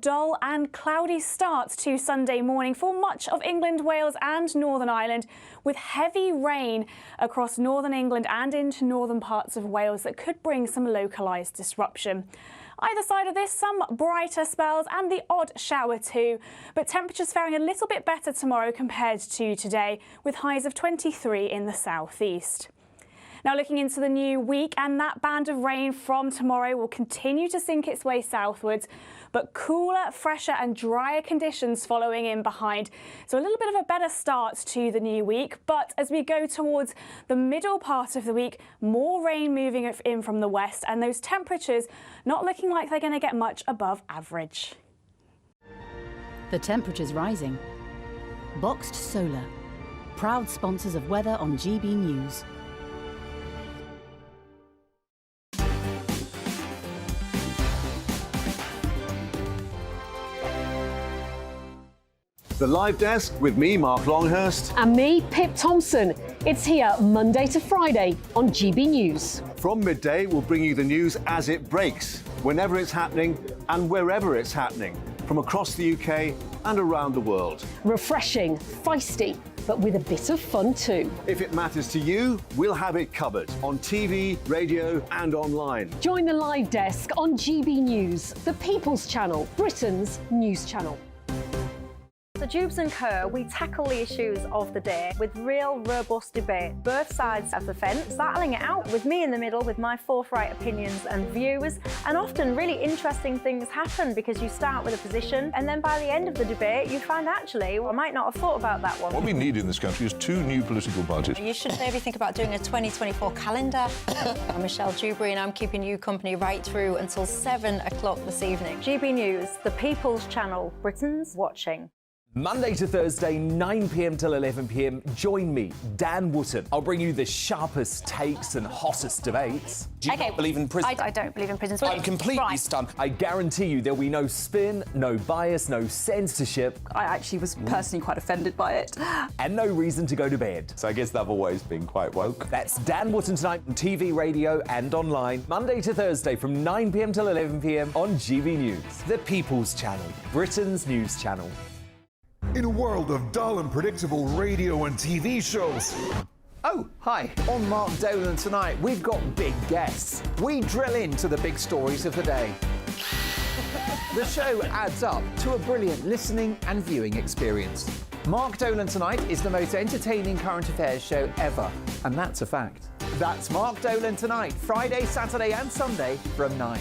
dull and cloudy start to Sunday morning for much of England, Wales and Northern Ireland, with heavy rain across northern England and into northern parts of Wales that could bring some localised disruption. Either side of this, some brighter spells and the odd shower too, but temperatures faring a little bit better tomorrow compared to today, with highs of 23 in the southeast. Now looking into the new week, and that band of rain from tomorrow will continue to sink its way southwards, but cooler, fresher and drier conditions following in behind. So a little bit of a better start to the new week, but as we go towards the middle part of the week, more rain moving in from the west, and those temperatures not looking like they're going to get much above average. The temperature's rising. Boxed Solar, proud sponsors of weather on GB News. The Live Desk with me, Mark Longhurst. And me, Pip Thompson. It's here Monday to Friday on GB News. From midday, we'll bring you the news as it breaks, whenever it's happening and wherever it's happening, from across the UK and around the world. Refreshing, feisty, but with a bit of fun too. If it matters to you, we'll have it covered on TV, radio and online. Join the Live Desk on GB News, the People's Channel, Britain's news channel. So Jubes and Kerr, we tackle the issues of the day with real robust debate, both sides of the fence, battling it out with me in the middle with my forthright opinions and views. And often really interesting things happen because you start with a position and then by the end of the debate you find actually, well, I might not have thought about that one. What we need in this country is two new political parties. You should maybe think about doing a 2024 calendar. I'm Michelle Dewberry and I'm keeping you company right through until 7 o'clock this evening. GB News, the People's Channel, Britain's watching. Monday to Thursday, 9 p.m. till 11 p.m. Join me, Dan Wootton. I'll bring you the sharpest takes and hottest debates. Do you not believe in prisons? I don't believe in prisons. I'm completely stunned. I guarantee you there'll be no spin, no bias, no censorship. I actually was personally quite offended by it. And no reason to go to bed. So I guess they've always been quite woke. That's Dan Wootton tonight on TV, radio and online. Monday to Thursday from 9 p.m. till 11 p.m. on GB News. The People's Channel, Britain's news channel. In a world of dull and predictable radio and TV shows. Oh, hi. On Mark Dolan tonight, we've got big guests. We drill into the big stories of the day. The show adds up to a brilliant listening and viewing experience. Mark Dolan Tonight is the most entertaining current affairs show ever, and that's a fact. That's Mark Dolan Tonight, Friday, Saturday and Sunday from 9.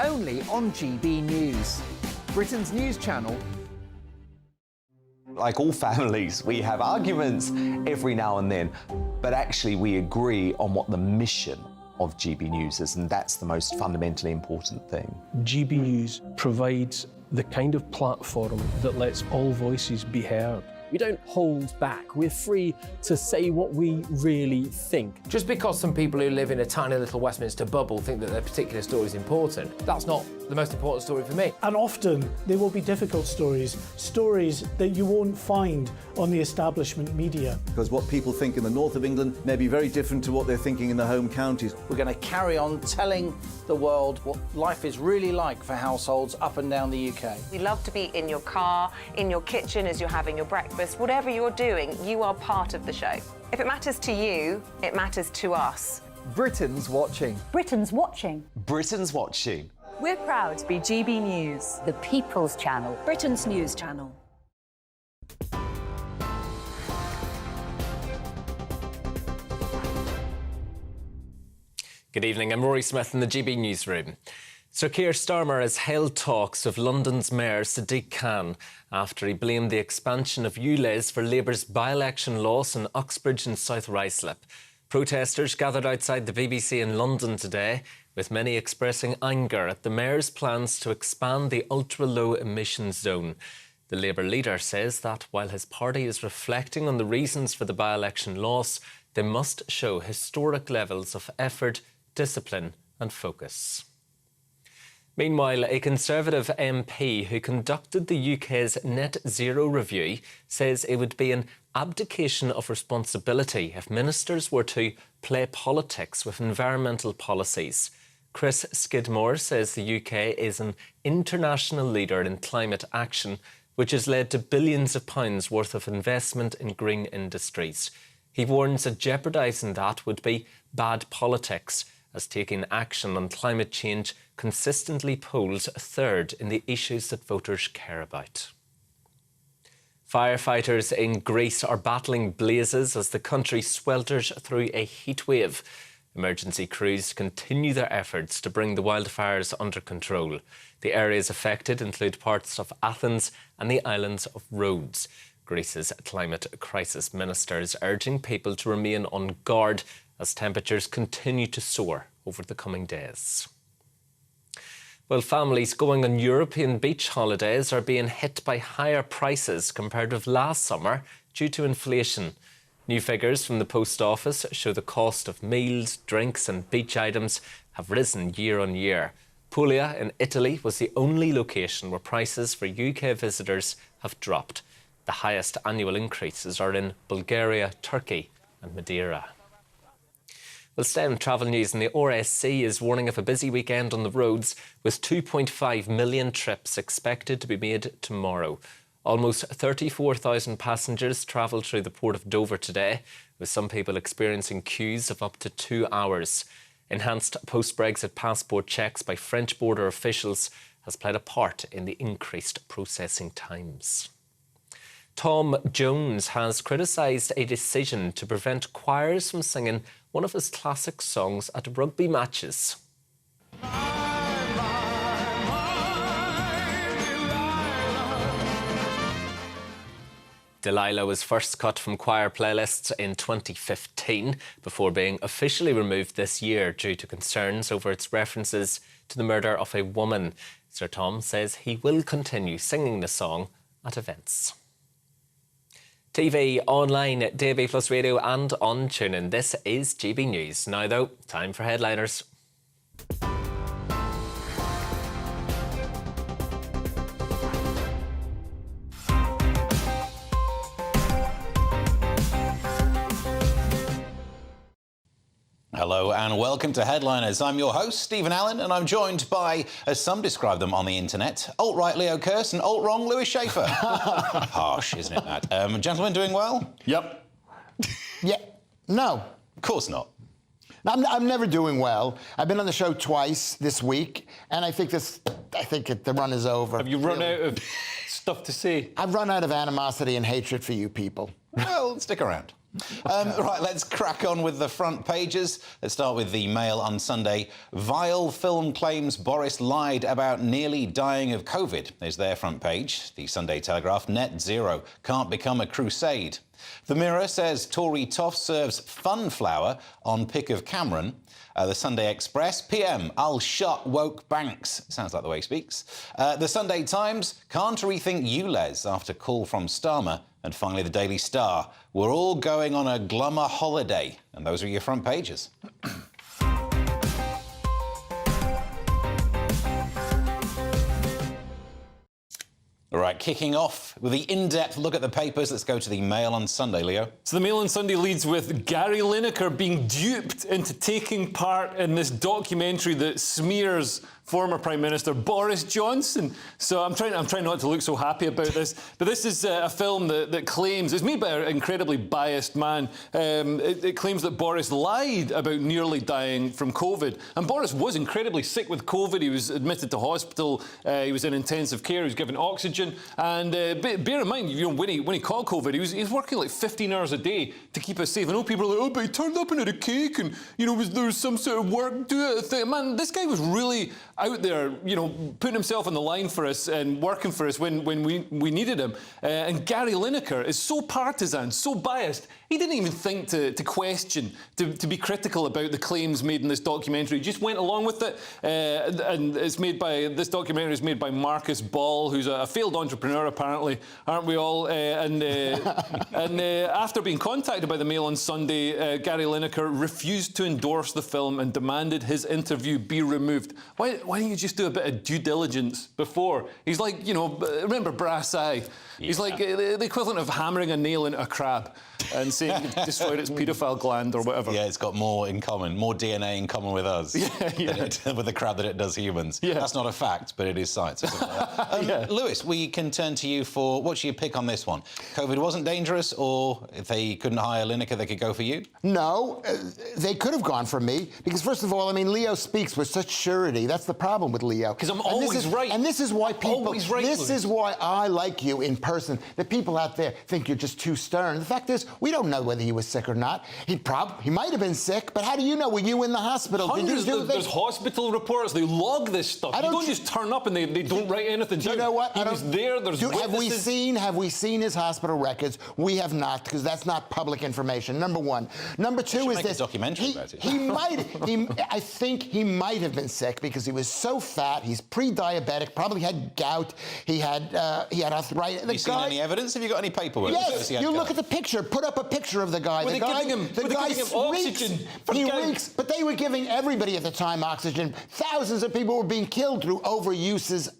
Only on GB News, Britain's news channel. Like all families, we have arguments every now and then, but actually we agree on what the mission of GB News is, and that's the most fundamentally important thing. GB News provides the kind of platform that lets all voices be heard. We don't hold back. We're free to say what we really think. Just because some people who live in a tiny little Westminster bubble think that their particular story is important, that's not the most important story for me. And often there will be difficult stories, stories that you won't find on the establishment media. Because what people think in the north of England may be very different to what they're thinking in the home counties. We're going to carry on telling the world what life is really like for households up and down the UK. We love to be in your car, in your kitchen as you're having your breakfast. Whatever you're doing, you are part of the show. If it matters to you, it matters to us. Britain's watching. Britain's watching. Britain's watching. We're proud to be GB News, the People's Channel, Britain's news channel. Good evening, I'm Rory Smith in the GB newsroom. Sir Keir Starmer has held talks with London's Mayor Sadiq Khan after he blamed the expansion of ULEZ for Labour's by-election loss in Uxbridge and South Ruislip. Protesters gathered outside the BBC in London today, with many expressing anger at the Mayor's plans to expand the ultra-low emissions zone. The Labour leader says that while his party is reflecting on the reasons for the by-election loss, they must show historic levels of effort, discipline and focus. Meanwhile, a Conservative MP who conducted the UK's net zero review says it would be an abdication of responsibility if ministers were to play politics with environmental policies. Chris Skidmore says the UK is an international leader in climate action, which has led to billions of pounds worth of investment in green industries. He warns that jeopardising that would be bad politics, as taking action on climate change consistently polls third in the issues that voters care about. Firefighters in Greece are battling blazes as the country swelters through a heatwave. Emergency crews continue their efforts to bring the wildfires under control. The areas affected include parts of Athens and the islands of Rhodes. Greece's climate crisis minister is urging people to remain on guard as temperatures continue to soar over the coming days. Well, families going on European beach holidays are being hit by higher prices compared with last summer due to inflation. New figures from the Post Office show the cost of meals, drinks and beach items have risen year on year. Puglia in Italy was the only location where prices for UK visitors have dropped. The highest annual increases are in Bulgaria, Turkey and Madeira. Well, staying in travel news, and the RSC is warning of a busy weekend on the roads with 2.5 million trips expected to be made tomorrow. Almost 34,000 passengers travelled through the port of Dover today, with some people experiencing queues of up to 2 hours. Enhanced post-Brexit passport checks by French border officials has played a part in the increased processing times. Tom Jones has criticised a decision to prevent choirs from singing one of his classic songs at rugby matches. Delilah was first cut from choir playlists in 2015 before being officially removed this year due to concerns over its references to the murder of a woman. Sir Tom says he will continue singing the song at events. TV, online, DAB+ radio and on TuneIn. This is GB News. Now though, time for headliners. Hello and welcome to Headliners. I'm your host, Stephen Allen, and I'm joined by, as some describe them on the internet, alt-right Leo Kearse and alt-wrong Lewis Schaefer. Harsh, isn't it, that? Gentlemen, doing well? Yep. Yeah. No. Of course not. I'm never doing well. I've been on the show twice this week, and I think the run is over. Have you run out of stuff to say? I've run out of animosity and hatred for you people. Well, stick around. Right, let's crack on with the front pages. Let's start with the Mail on Sunday. Vile film claims Boris lied about nearly dying of COVID is their front page. The Sunday Telegraph, net zero, can't become a crusade. The Mirror says Tory toff serves fun flower on pick of Cameron. The Sunday Express, PM, I'll shut woke banks. Sounds like the way he speaks. The Sunday Times, can't rethink ULEZ after call from Starmer. And finally, the Daily Star, we're all going on a glummer holiday. And those are your front pages. All right, kicking off with the in-depth look at the papers. Let's go to the Mail on Sunday, Leo. So the Mail on Sunday leads with Gary Lineker being duped into taking part in this documentary that smears former Prime Minister Boris Johnson. So I'm trying not to look so happy about this, but this is a film that claims, it's made by an incredibly biased man. It claims that Boris lied about nearly dying from COVID. And Boris was incredibly sick with COVID. He was admitted to hospital. He was in intensive care. He was given oxygen. And bear in mind, when he caught COVID, he was working like 15 hours a day to keep us safe. I know people are like, oh, but he turned up and had a cake and, there was some sort of work do it thing. Man, this guy was really out there, putting himself on the line for us and working for us when we needed him. And Gary Lineker is so partisan, so biased, he didn't even think to question, to be critical about the claims made in this documentary. He just went along with it. And this documentary is made by Marcus Ball, who's a failed entrepreneur, apparently, aren't we all? And after being contacted by the Mail on Sunday, Gary Lineker refused to endorse the film and demanded his interview be removed. Why don't you just do a bit of due diligence before? He's like, you know, remember Brass Eye? He's like the equivalent of hammering a nail into a crab and saying you destroyed its paedophile gland or whatever. Yeah, it's got more in common, more DNA in common with us with the crab than it does humans. Yeah. That's not a fact, but it is science. Lewis, we can turn to you for, what's your pick on this one? COVID wasn't dangerous, or if they couldn't hire Lineker, they could go for you? No, they could have gone for me, because first of all, I mean, Leo speaks with such surety. That's the problem with Leo. Because I'm always right. And this is why people, This is why I like you in person. The people out there think you're just too stern. The fact is, we don't know whether he was sick or not. He might have been sick, but how do you know? Were you in the hospital? There's hospital reports. They log this stuff. You don't just turn up and they don't write anything down. You know what? He was there. There's witnesses. Have we seen his hospital records? We have not, because that's not public information. Number one. Number two is this. A documentary about it. I think he might have been sick because he was so fat. He's pre-diabetic. Probably had gout. He had arthritis. Have you seen any evidence? Have you got any paperwork? Yes. You look at the picture. Put up a picture of the guy. Were they giving him oxygen? He reeks. But they were giving everybody at the time oxygen. Thousands of people were being killed through overuses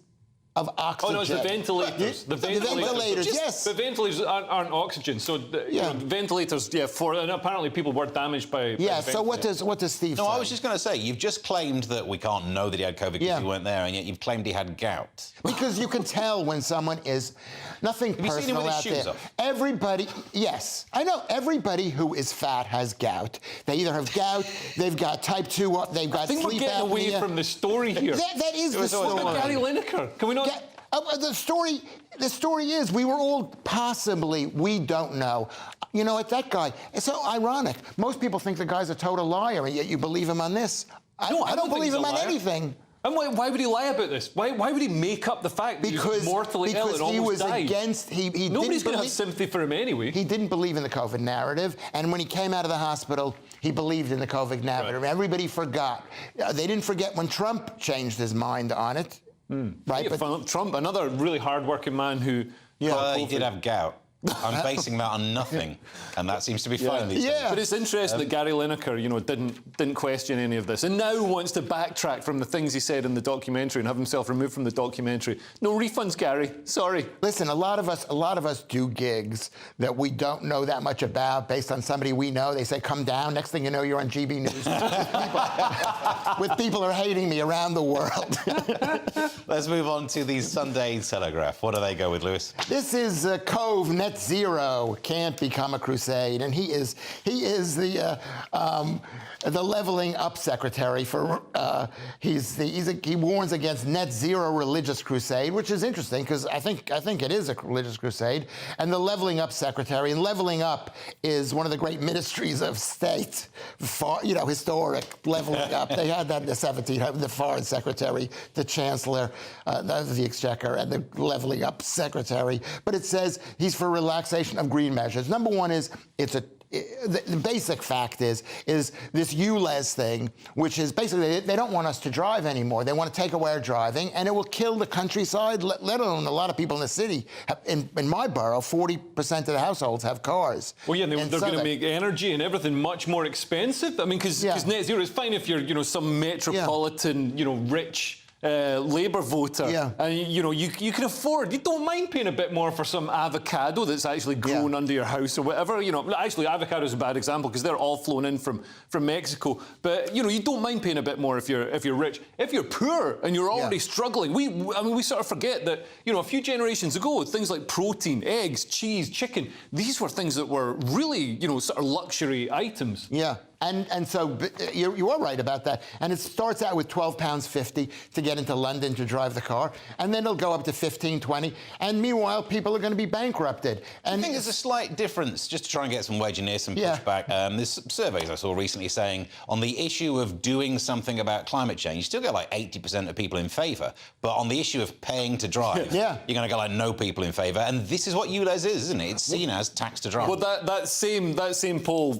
of oxygen. Oh, no, it's the ventilators. The ventilators, yes. The ventilators aren't oxygen, so you know, ventilators, and apparently people were damaged by so what does Steve say? No, I was just going to say, you've just claimed that we can't know that he had COVID because you weren't there, and yet you've claimed he had gout. Because you can tell when someone is nothing personal Have you seen him with his shoes there. off? Everybody, yes, I know. Everybody who is fat has gout. They either have gout, they've got type 2, they've got sleep apnea. I think we're getting away from the story here. That is the story. Gary Lineker. Can we not? The story is we were all possibly, we don't know. You know what, that guy, it's so ironic. Most people think the guy's a total liar, and yet you believe him on this. I don't believe him on anything. And why would he lie about this? Why would he make up the fact that he was mortally ill and almost died? Nobody's going to have sympathy for him anyway. He didn't believe in the COVID narrative, and when he came out of the hospital, he believed in the COVID narrative. Right. Everybody forgot. They didn't forget when Trump changed his mind on it. Right, but Trump, another really hard-working man who... he did have gout. I'm basing that on nothing, and that seems to be fine these days. But it's interesting that Gary Lineker, you know, didn't question any of this, and now wants to backtrack from the things he said in the documentary and have himself removed from the documentary. No refunds, Gary. Sorry. Listen, a lot of us do gigs that we don't know that much about based on somebody we know. They say, "Come down." Next thing you know, you're on GBNews with people who are hating me around the world. Let's move on to the Sunday Telegraph. What do they go with, Lewis? This is Cove Net Zero can't become a crusade, and he is the leveling up secretary for he warns against net zero religious crusade, which is interesting because I think it is a religious crusade, and the leveling up secretary, and leveling up is one of the great ministries of state, historic leveling up. They had that in the 1700s, the foreign secretary, the chancellor, the exchequer, and the leveling up secretary. But it says he's for relaxation of green measures. Number one is the basic fact is this ULEZ thing, which is basically they don't want us to drive anymore. They want to take away our driving, and it will kill the countryside, let alone a lot of people in the city. In my borough, 40% of the households have cars. Well, yeah, they're going to make energy and everything much more expensive. I mean, because net zero is fine if you're, some metropolitan, rich Labour voter, and you can afford. You don't mind paying a bit more for some avocado that's actually grown under your house or whatever. Actually, avocado is a bad example because they're all flown in from Mexico. But you don't mind paying a bit more if you're rich. If you're poor and you're already struggling, we sort of forget that a few generations ago, things like protein, eggs, cheese, chicken, these were things that were really sort of luxury items. Yeah. And so you are right about that. And it starts out with £12.50 to get into London to drive the car, and then it'll go up to $15, $20. And meanwhile, people are going to be bankrupted. And I think there's a slight difference, just to try and get some wedge in here, some pushback. There's surveys I saw recently saying on the issue of doing something about climate change, you still get like 80% of people in favour. But on the issue of paying to drive, you're going to get like no people in favour. And this is what ULEZ is, isn't it? It's seen as tax to drive. Well, that same poll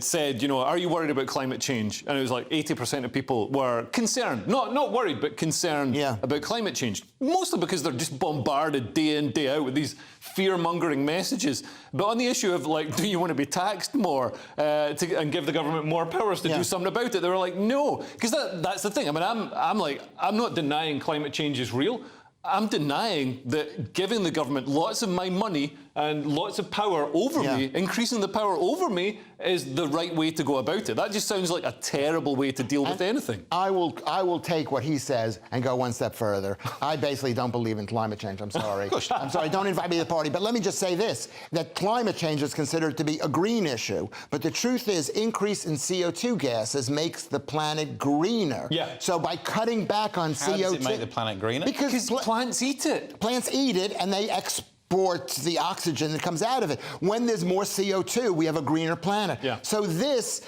said, are you worried about climate change? And it was like 80% of people were concerned, not worried, but concerned about climate change. Mostly because they're just bombarded day in, day out with these fear-mongering messages. But on the issue of, like, do you want to be taxed more and give the government more powers to do something about it, they were like, no. Because that's the thing. I mean, I'm not denying climate change is real. I'm denying that giving the government lots of my money and lots of power over me, increasing the power over me, is the right way to go about it. That just sounds like a terrible way to deal with anything. I will take what he says and go one step further. I basically don't believe in climate change. I'm sorry. I'm sorry. Don't invite me to the party. But let me just say this, that climate change is considered to be a green issue. But the truth is, increase in CO2 gases makes the planet greener. Yeah. So by cutting back on CO2... How does it make the planet greener? Because plants eat it. Plants eat it, and they export the oxygen that comes out of it. When there's more CO2, we have a greener planet. Yeah. So this,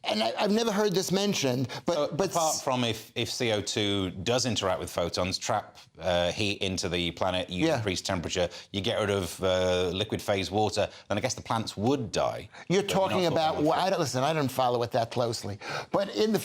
and I've never heard this mentioned, but apart from if CO2 does interact with photons, trap heat into the planet, you increase temperature, you get rid of liquid phase water, then I guess the plants would die. You're talking about, listen, I don't follow it that closely, but in the...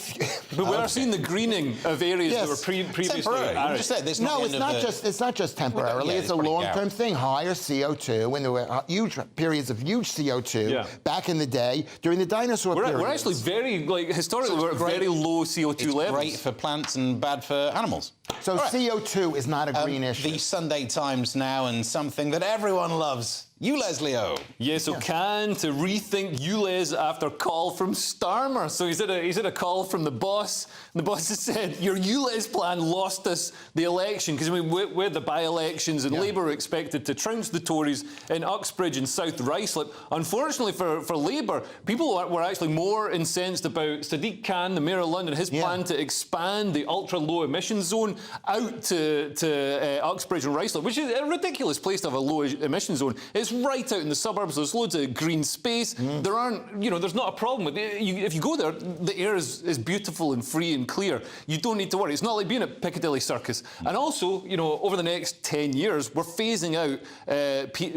But we are seeing the greening of areas that were previously arid. It's not just temporarily, it's a long-term thing. Higher CO2, when there were huge periods of huge CO2 back in the day, during the dinosaur period. We're actually very, historically, we're at very low CO2 levels. Great for plants and bad for animals. So CO2 is not a green issue. The Sunday Times now, and something that everyone loves. ULEZ, Leo. Yeah, so Can to rethink ULEZ after call from Starmer. So he's had a call from the boss. And the boss has said, your ULEZ plan lost us the election. Because with the by-elections, and Labour were expected to trounce the Tories in Uxbridge and South Ruislip. Unfortunately for Labour, people were actually more incensed about Sadiq Khan, the Mayor of London, his plan to expand the ultra-low emission zone out to Uxbridge and Ruislip, which is a ridiculous place to have a low emission zone. It's right out in the suburbs. There's loads of green space. There aren't, there's not a problem with it. If you go there, the air is beautiful and free and clear. You don't need to worry. It's not like being at Piccadilly Circus. And also, over the next 10 years, we're phasing out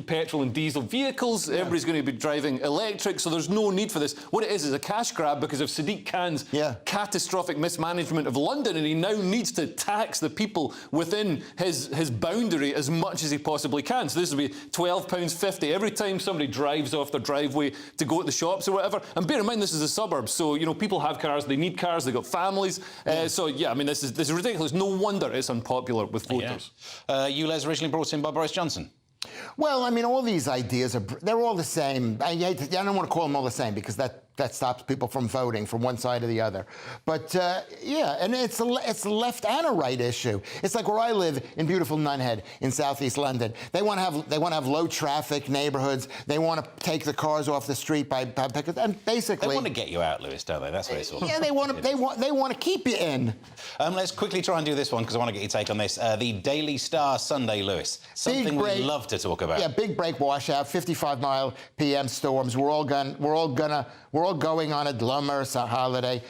petrol and diesel vehicles. Everybody's going to be driving electric, so there's no need for this. What it is a cash grab because of Sadiq Khan's catastrophic mismanagement of London, and he now needs to tax the people within his boundary as much as he possibly can. So this will be £12.50 every time somebody drives off their driveway to go to the shops or whatever. And bear in mind, this is a suburb, so people have cars, they need cars, they've got families. So yeah, I mean, this is ridiculous. No wonder it's unpopular with voters. ULEZ originally brought in by Boris Johnson. Well, I mean, all these ideas they're all the same. I don't want to call them all the same because that stops people from voting from one side or the other. But and it's a left and a right issue. It's like where I live in beautiful Nunhead in southeast London. They want to have low traffic neighborhoods. They want to take the cars off the street by and basically they want to get you out, Lewis, don't they? That's what it's all. Yeah, they want to keep you in. Let's quickly try and do this one because I want to get your take on this. The Daily Star Sunday, Lewis. Something we love to talk about. Yeah, big break washout, 55-mile PM storms. We're all going on a glummer holiday.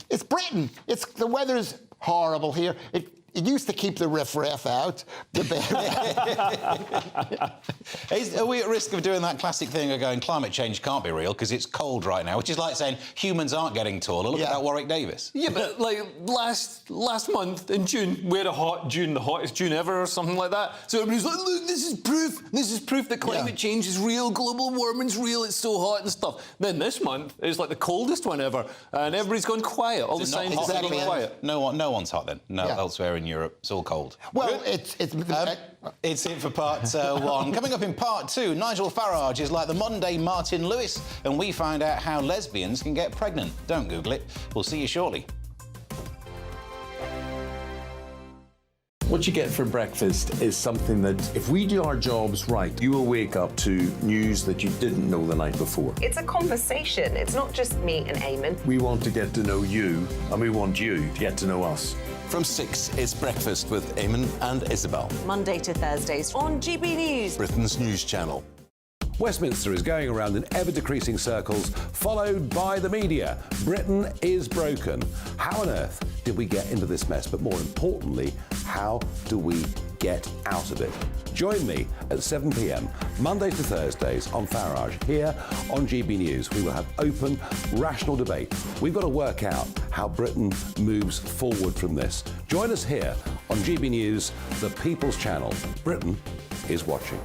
It's Britain. The weather's horrible here. It used to keep the riffraff out. Are we at risk of doing that classic thing of going, climate change can't be real because it's cold right now, which is like saying humans aren't getting taller. Look at that Warwick Davis. Yeah, but last month in June, we had a hot June, the hottest June ever or something like that. So everybody's like, look, this is proof that climate change is real, global warming's real, it's so hot and stuff. Then this month, it's like the coldest one ever, and everybody's gone quiet. All the scientists are going quiet. No one's hot then. No, elsewhere in Europe, it's all cold. Well, it's it for part one. Coming up in part two, Nigel Farage is like the modern-day Martin Lewis, and we find out how lesbians can get pregnant. Don't Google it. We'll see you shortly. What you get for breakfast is something that, if we do our jobs right, you will wake up to news that you didn't know the night before. It's a conversation. It's not just me and Eamon. We want to get to know you, and we want you to get to know us. From 6, it's Breakfast with Eamon and Isabel. Monday to Thursdays on GB News, Britain's news channel. Westminster is going around in ever-decreasing circles, followed by the media. Britain is broken. How on earth did we get into this mess? But more importantly, how do we get out of it? Join me at 7 p.m, Mondays to Thursdays on Farage, here on GB News. We will have open, rational debate. We've got to work out how Britain moves forward from this. Join us here on GB News, the People's Channel. Britain is watching.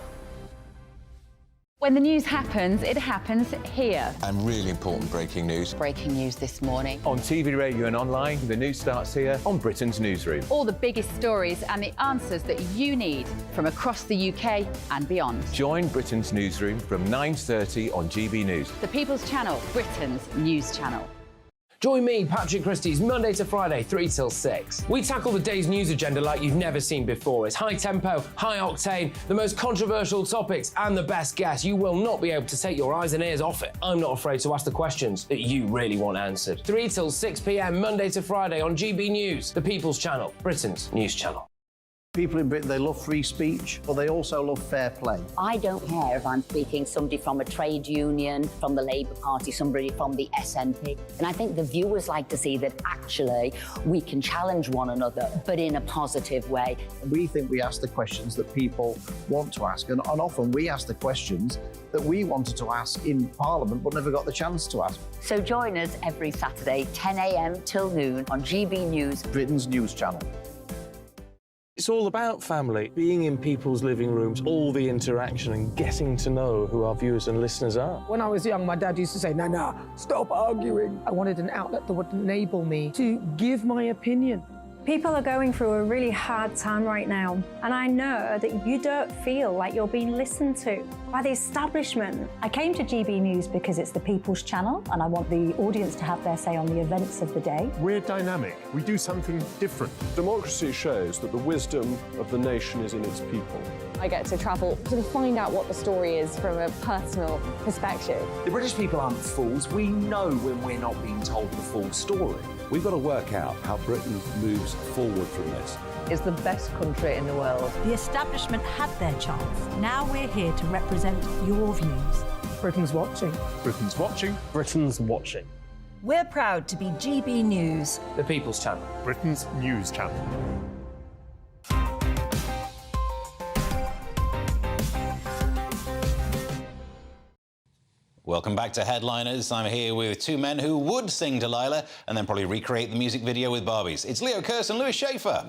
When the news happens, it happens here. And really important breaking news. Breaking news this morning. On TV, radio and online, the news starts here on Britain's Newsroom. All the biggest stories and the answers that you need from across the UK and beyond. Join Britain's Newsroom from 9:30 on GB News. The People's Channel, Britain's news channel. Join me, Patrick Christie's, Monday to Friday, 3 till 6. We tackle the day's news agenda like you've never seen before. It's high tempo, high octane, the most controversial topics, and the best guests. You will not be able to take your eyes and ears off it. I'm not afraid to ask the questions that you really want answered. 3 till 6 p.m, Monday to Friday on GB News, the People's Channel, Britain's news channel. People in Britain, they love free speech, but they also love fair play. I don't care if I'm speaking somebody from a trade union, from the Labour Party, somebody from the SNP. And I think the viewers like to see that actually we can challenge one another, but in a positive way. We think we ask the questions that people want to ask, and often we ask the questions that we wanted to ask in Parliament but never got the chance to ask. So join us every Saturday, 10 a.m. till noon on GB News, Britain's news channel. It's all about family, being in people's living rooms, all the interaction and getting to know who our viewers and listeners are. When I was young, my dad used to say, "Nana, stop arguing." I wanted an outlet that would enable me to give my opinion. People are going through a really hard time right now, and I know that you don't feel like you're being listened to by the establishment. I came to GB News because it's the People's Channel, and I want the audience to have their say on the events of the day. We're dynamic. We do something different. Democracy shows that the wisdom of the nation is in its people. I get to travel to find out what the story is from a personal perspective. The British people aren't fools. We know when we're not being told the full story. We've got to work out how Britain moves forward from this. Is the best country in the world. The establishment had their chance. Now we're here to represent your views. Britain's watching. Britain's watching. Britain's watching. We're proud to be GB News, the People's Channel, Britain's news channel. Welcome back to Headliners. I'm here with two men who would sing Delilah and then probably recreate the music video with Barbies. It's Leo Kearse and Lewis Schaefer.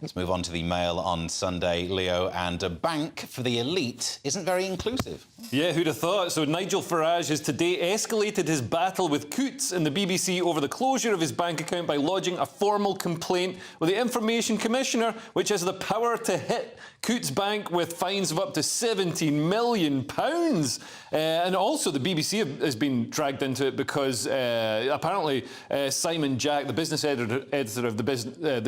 Let's move on to the Mail on Sunday, Leo. And a bank for the elite isn't very inclusive. Yeah, who'd have thought? So Nigel Farage has today escalated his battle with Coutts and the BBC over the closure of his bank account by lodging a formal complaint with the Information Commissioner, which has the power to hit Coutts Bank with fines of up to £17 million. And also the BBC has been dragged into it because apparently Simon Jack, the business editor of the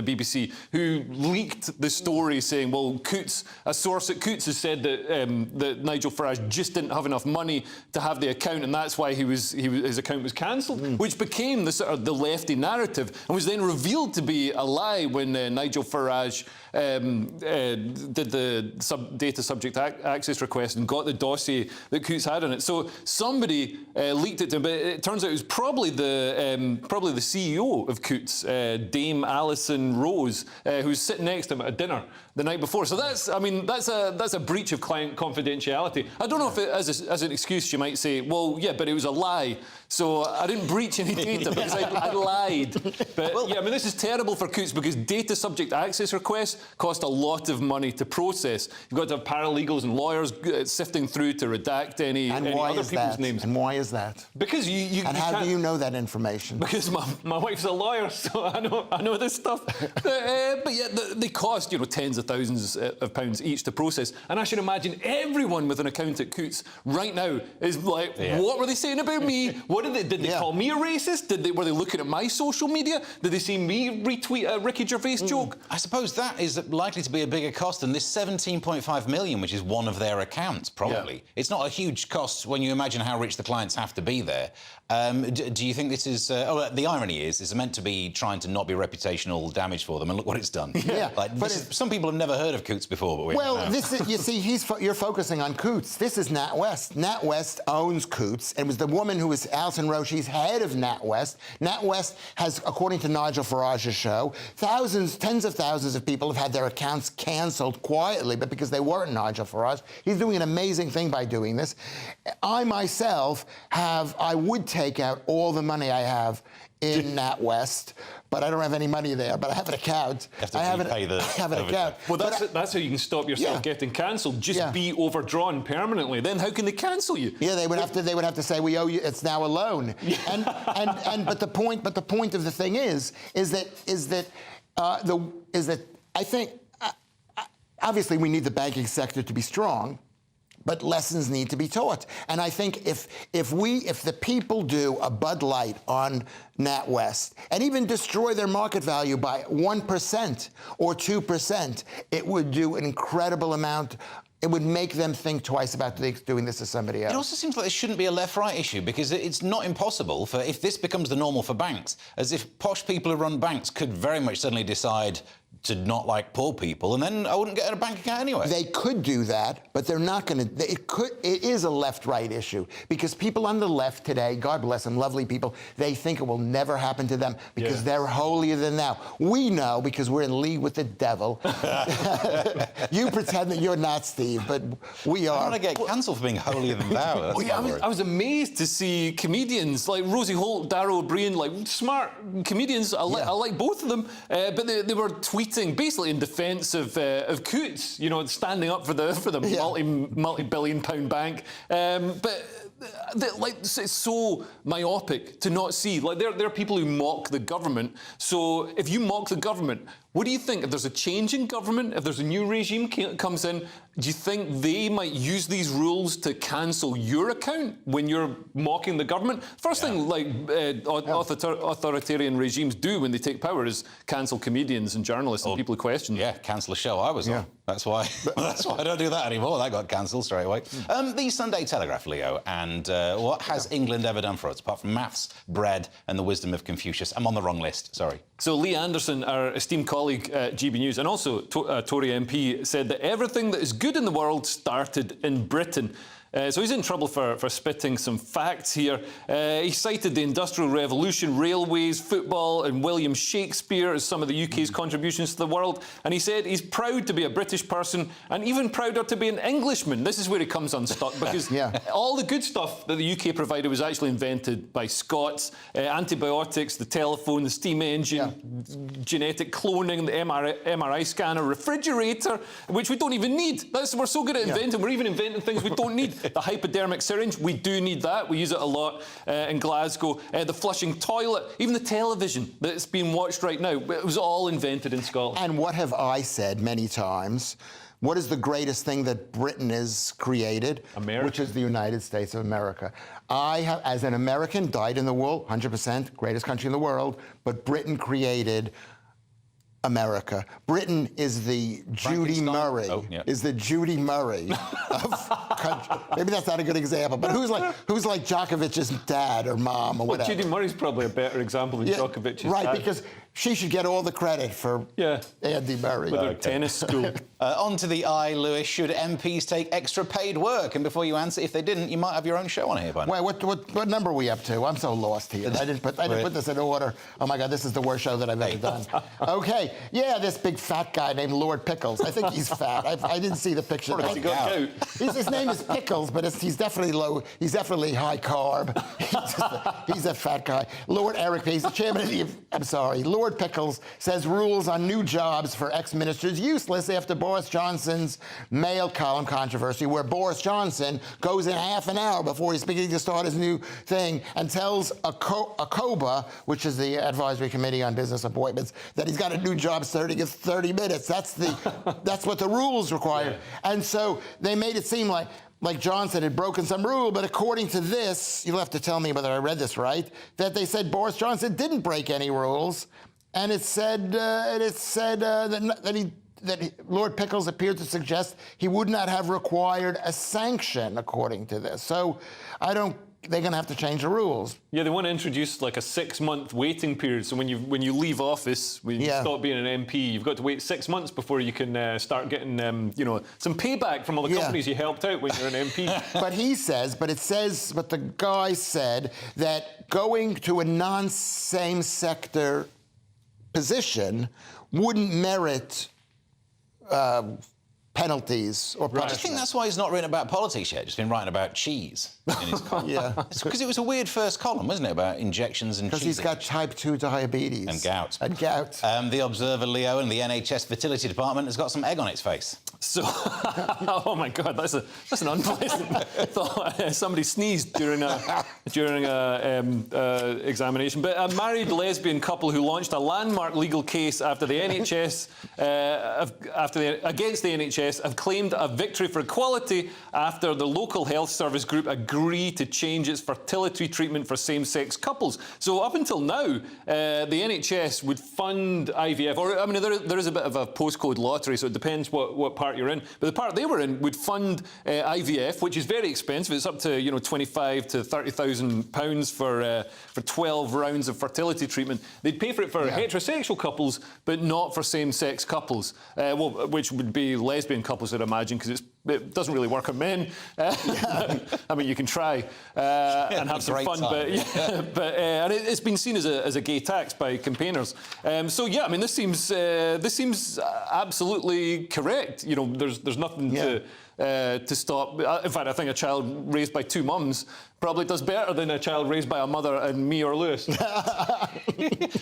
BBC, who leaked the story saying, well, Coutts, a source at Coutts has said that Nigel Farage just didn't have enough money to have the account, and that's why his account was cancelled, which became the sort of the lefty narrative, and was then revealed to be a lie when Nigel Farage did the data subject access request and got the dossier that Coutts had on it. So somebody leaked it to him, but it turns out it was probably the CEO of Coutts, Dame Alison Rose, who's sitting next to him at a dinner the night before. So that's a breach of client confidentiality. I don't know if as an excuse you might say, well, yeah, but it was a lie, so I didn't breach any data because I lied. But yeah, I mean, this is terrible for Coutts because data subject access requests cost a lot of money to process. You've got to have paralegals and lawyers sifting through to redact any other people's names. And why is that? Because you and how do you know that information? Because my wife's a lawyer, so I know this stuff. But yeah, they cost tens of thousands of pounds each to process. And I should imagine everyone with an account at Coutts right now is like, what were they saying about me? What did they call me a racist? Were they looking at my social media? Did they see me retweet a Ricky Gervais joke? I suppose that is likely to be a bigger cost than this 17.5 million, which is one of their accounts, probably. Yeah. It's not a huge cost when you imagine and how rich the clients have to be there. Do you think this is... the irony is, it's meant to be trying to not be reputational damage for them, and look what it's done. Yeah. Some people have never heard of Coutts before, but we have. This is, you see, you're focusing on Coutts. This is NatWest. NatWest owns Coutts, and it was the woman who was Alison Roche's head of NatWest. NatWest has, according to Nigel Farage's show, tens of thousands of people have had their accounts cancelled quietly, but because they weren't Nigel Farage. He's doing an amazing thing by doing this. I myself I would take out all the money I have in NatWest, but I don't have any money there. But I have an account. I have an account. Well, that's how you can stop yourself getting cancelled. Just be overdrawn permanently. Then how can they cancel you? Yeah, they would have to say we owe you. It's now a loan. But the point of the thing is that I think obviously we need the banking sector to be strong. But lessons need to be taught. And I think if the people do a Bud Light on NatWest and even destroy their market value by 1% or 2%, it would do an incredible amount. It would make them think twice about doing this to somebody else. It also seems like this shouldn't be a left-right issue, because it's not impossible if this becomes the normal for banks, as if posh people who run banks could very much suddenly decide to not like poor people, and then I wouldn't get a bank account anyway. They could do that, but they're not going to. It is a left-right issue, because people on the left today, God bless them, lovely people, they think it will never happen to them because they're holier than thou. We know because we're in league with the devil. You pretend that you're not, Steve, but we are. I want to get cancelled for being holier than thou. I was amazed to see comedians like Rosie Holt, Darryl O'Brien, like smart comedians. I like both of them, but they were tweeting basically in defence of Coutts, standing up for the multi-billion-pound bank. But it's so myopic to not see. Like there are people who mock the government. So if you mock the government, what do you think? If there's a change in government, if there's a new regime comes in, do you think they might use these rules to cancel your account when you're mocking the government? First thing authoritarian regimes do when they take power is cancel comedians and journalists and people who question. Yeah, cancel a show I was on. That's why I don't do that anymore. That got cancelled straight away. The Sunday Telegraph, Leo, and what has England ever done for us, apart from maths, bread, and the wisdom of Confucius? I'm on the wrong list, sorry. So Lee Anderson, our esteemed colleague at GB and also Tory MP, said that everything that is good in the world started in Britain. So he's in trouble for spitting some facts here. He cited the Industrial Revolution, railways, football and William Shakespeare as some of the UK's contributions to the world. And he said he's proud to be a British person and even prouder to be an Englishman. This is where he comes unstuck, because all the good stuff that the UK provided was actually invented by Scots. Antibiotics, the telephone, the steam engine, genetic cloning, the MRI scanner, refrigerator, which we don't even need. We're so good at inventing. We're even inventing things we don't need. The hypodermic syringe, we do need that. We use it a lot in Glasgow. The flushing toilet, even the television that's being watched right now, it was all invented in Scotland. And what have I said many times? What is the greatest thing that Britain has created? America. Which is the United States of America. I have, as an American, dyed in the wool, 100%, greatest country in the world, but Britain created America. Britain is the Judy Murray. Is the Judy Murray of country. Maybe that's not a good example, but who's like Djokovic's dad or mom or whatever. Well, Judy Murray's probably a better example than Djokovic's dad. Right, because she should get all the credit for Andy Murray. With her tennis school. On to the eye, Lewis. Should MPs take extra paid work? And before you answer, if they didn't, you might have your own show on here by now. Wait, what number are we up to? I'm so lost here. I didn't put this in order. Oh my God, this is the worst show that I've ever done. Okay, this big fat guy named Lord Pickles. I think he's fat. I didn't see the picture. His name is Pickles, but he's definitely low. He's definitely high carb. He's a fat guy. Lord Eric, he's the chairman of the. I'm sorry. Lord Pickles says rules on new jobs for ex-ministers useless after Boris Johnson's Mail column controversy, where Boris Johnson goes in half an hour before he's beginning to start his new thing and tells ACOBA, which is the Advisory Committee on Business Appointments, that he's got a new job starting in 30 minutes. That's what the rules require. And so they made it seem like Johnson had broken some rule, but according to this, you'll have to tell me whether I read this right, that they said Boris Johnson didn't break any rules, and it said that Lord Pickles appeared to suggest he would not have required a sanction according to this. So they're going to have to change the rules. Yeah, they want to introduce like a 6-month waiting period. So when you leave office, when you stop being an MP, you've got to wait 6 months before you can start getting some payback from all the companies you helped out when you're an MP. But the guy said that going to a non-same sector position wouldn't merit penalties or punishment. I think that's why he's not written about politics yet. Just been writing about cheese in his column. It's because it was a weird first column, wasn't it, about injections and cheese? Because he's got type 2 diabetes. And gout. The Observer, Leo, and the NHS fertility department has got some egg on its face. So, oh my God, that's an unpleasant thought. Somebody sneezed during a examination. But a married lesbian couple who launched a landmark legal case after the NHS against the NHS have claimed a victory for equality after the local health service group agreed to change its fertility treatment for same-sex couples. So up until now, the NHS would fund IVF, or I mean, there is a bit of a postcode lottery, so it depends what part you're in. But the part they were in would fund IVF, which is very expensive. It's up to £25,000 to £30,000 for 12 rounds of fertility treatment. They'd pay for it for heterosexual couples, but not for same-sex couples, which would be lesbian couples, I'd imagine, because it doesn't really work on men. I mean, you can try and have some fun, and it's been seen as a gay tax by campaigners. So yeah, I mean, this seems absolutely correct. You know, there's nothing to stop. In fact, I think a child raised by 2 mums probably does better than a child raised by a mother and me or Lewis.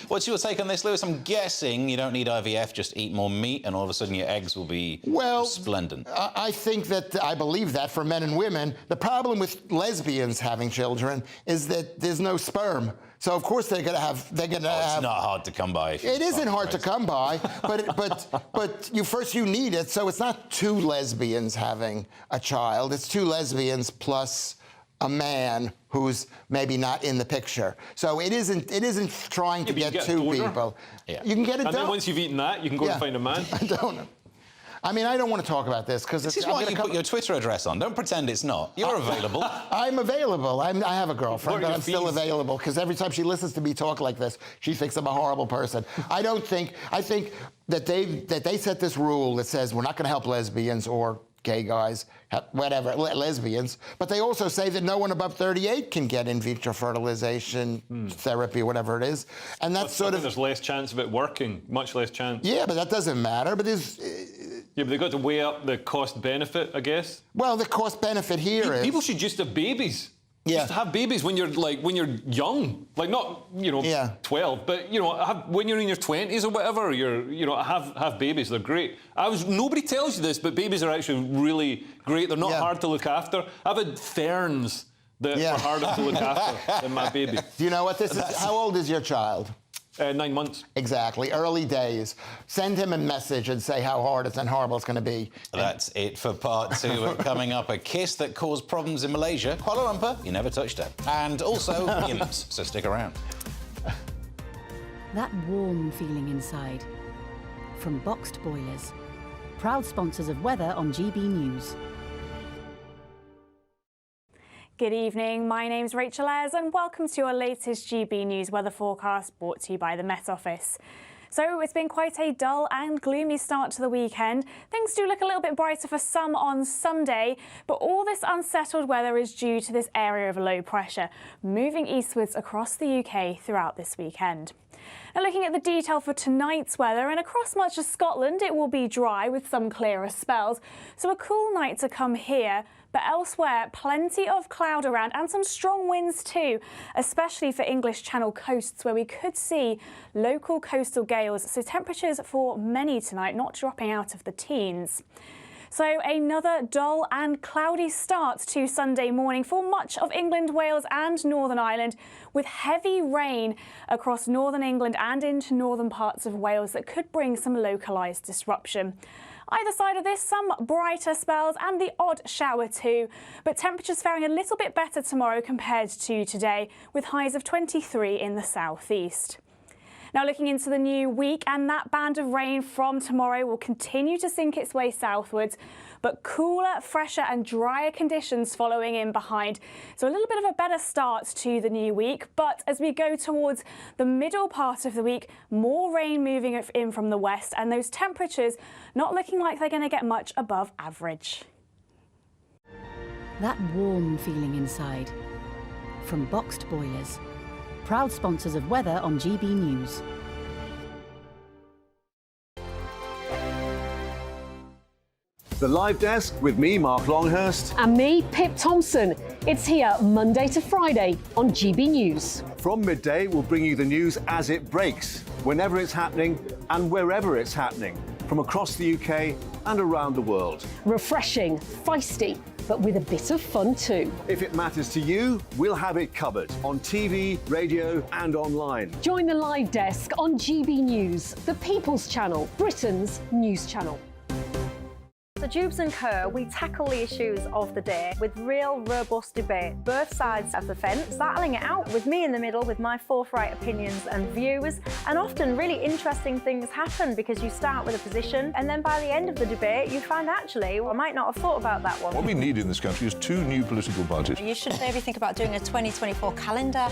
What's your take on this, Lewis? I'm guessing you don't need IVF, just eat more meat and all of a sudden your eggs will be resplendent. I think that I believe that for men and women. The problem with lesbians having children is that there's no sperm. So of course they're going to have. It's not hard to come by. It isn't hard to come by, but you need it. So it's not 2 lesbians having a child. It's 2 lesbians plus a man who's maybe not in the picture. So it isn't trying to get 2 people. Yeah. You can get it done. And then once you've eaten that, you can go and find a man. I don't know. I mean, I don't want to talk about this because this is why you put your Twitter address on. Don't pretend it's not. You're available. I'm available. I have a girlfriend, but I'm still available because every time she listens to me talk like this, she thinks I'm a horrible person. I think that they set this rule that says we're not going to help lesbians or gay guys, whatever, lesbians, but they also say that no one above 38 can get in vitro fertilization therapy, whatever it is, and that's there's less chance of it working, much less chance. Yeah, but that doesn't matter. But but they've got to weigh up the cost benefit, I guess. Well, the cost benefit here is people should just have babibies. Yeah. Just have babies when you're young, like not 12, but when you're in your 20s or whatever, have babies. They're great. Nobody tells you this, but babies are actually really great. They're not hard to look after. I've had ferns that are harder to look after than my baby. Do you know what this is? How old is your child? 9 months. Exactly. Early days. Send him a message and say how hard and horrible it's going to be. That's it for part 2. Coming up, a kiss that caused problems in Malaysia. Kuala Lumpur, you never touched her. And also imps, so stick around. That warm feeling inside. From Boxed Boilers. Proud sponsors of weather on GB News. Good evening, my name's Rachel Ayres and welcome to your latest GB News weather forecast brought to you by the Met Office. So it's been quite a dull and gloomy start to the weekend. Things do look a little bit brighter for some on Sunday, but all this unsettled weather is due to this area of low pressure moving eastwards across the UK throughout this weekend. Now looking at the detail for tonight's weather, and across much of Scotland it will be dry with some clearer spells, so a cool night to come here. But elsewhere, plenty of cloud around and some strong winds too, especially for English Channel coasts where we could see local coastal gales, so temperatures for many tonight not dropping out of the teens. So another dull and cloudy start to Sunday morning for much of England, Wales and Northern Ireland, with heavy rain across northern England and into northern parts of Wales that could bring some localised disruption. Either side of this, some brighter spells and the odd shower too, but temperatures faring a little bit better tomorrow compared to today, with highs of 23 in the southeast. Now looking into the new week, and that band of rain from tomorrow will continue to sink its way southwards, but cooler, fresher and drier conditions following in behind. So a little bit of a better start to the new week, but as we go towards the middle part of the week, more rain moving in from the west, and those temperatures not looking like they're going to get much above average. That warm feeling inside. From Boxed Boilers, proud sponsors of weather on GB News. The Live Desk with me, Mark Longhurst. And me, Pip Thompson. It's here Monday to Friday on GB News. From midday, we'll bring you the news as it breaks, whenever it's happening and wherever it's happening, from across the UK and around the world. Refreshing, feisty, but with a bit of fun too. If it matters to you, we'll have it covered on TV, radio and online. Join the Live Desk on GB News, the People's Channel, Britain's news channel. So Jubes and Kerr, we tackle the issues of the day with real robust debate, both sides of the fence, battling it out with me in the middle with my forthright opinions and views. And often really interesting things happen because you start with a position and then by the end of the debate you find actually, well, I might not have thought about that one. What we need in this country is 2 new political parties. You should maybe think about doing a 2024 calendar.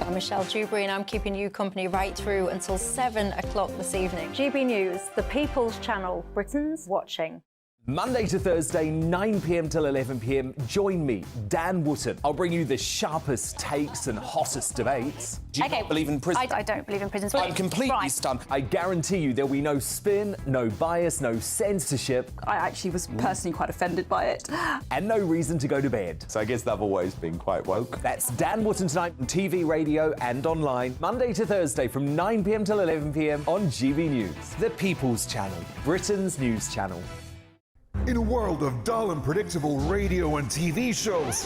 I'm Michelle Dewberry and I'm keeping you company right through until 7 o'clock this evening. GB News, the People's Channel, Britain's watching. Monday to Thursday, 9 p.m. till 11 p.m. Join me, Dan Wootton. I'll bring you the sharpest takes and hottest debates. Do you not believe in prison? I don't believe in prison. I'm completely stunned. I guarantee you there'll be no spin, no bias, no censorship. I actually was personally quite offended by it. And no reason to go to bed. So I guess they've always been quite woke. That's Dan Wootton tonight on TV, radio and online. Monday to Thursday from 9 p.m. till 11 p.m. on GB News. The People's Channel, Britain's news channel. In a world of dull and predictable radio and TV shows.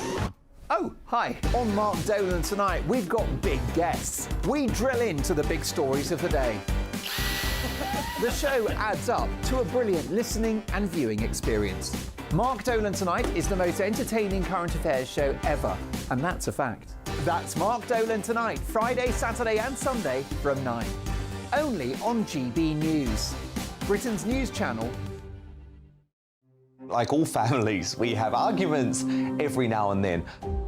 Oh, hi. On Mark Dolan tonight, we've got big guests. We drill into the big stories of the day. The show adds up to a brilliant listening and viewing experience. Mark Dolan Tonight is the most entertaining current affairs show ever, and that's a fact. That's Mark Dolan Tonight, Friday, Saturday and Sunday from 9. Only on GB News, Britain's news channel. Like all families, we have arguments every now and then,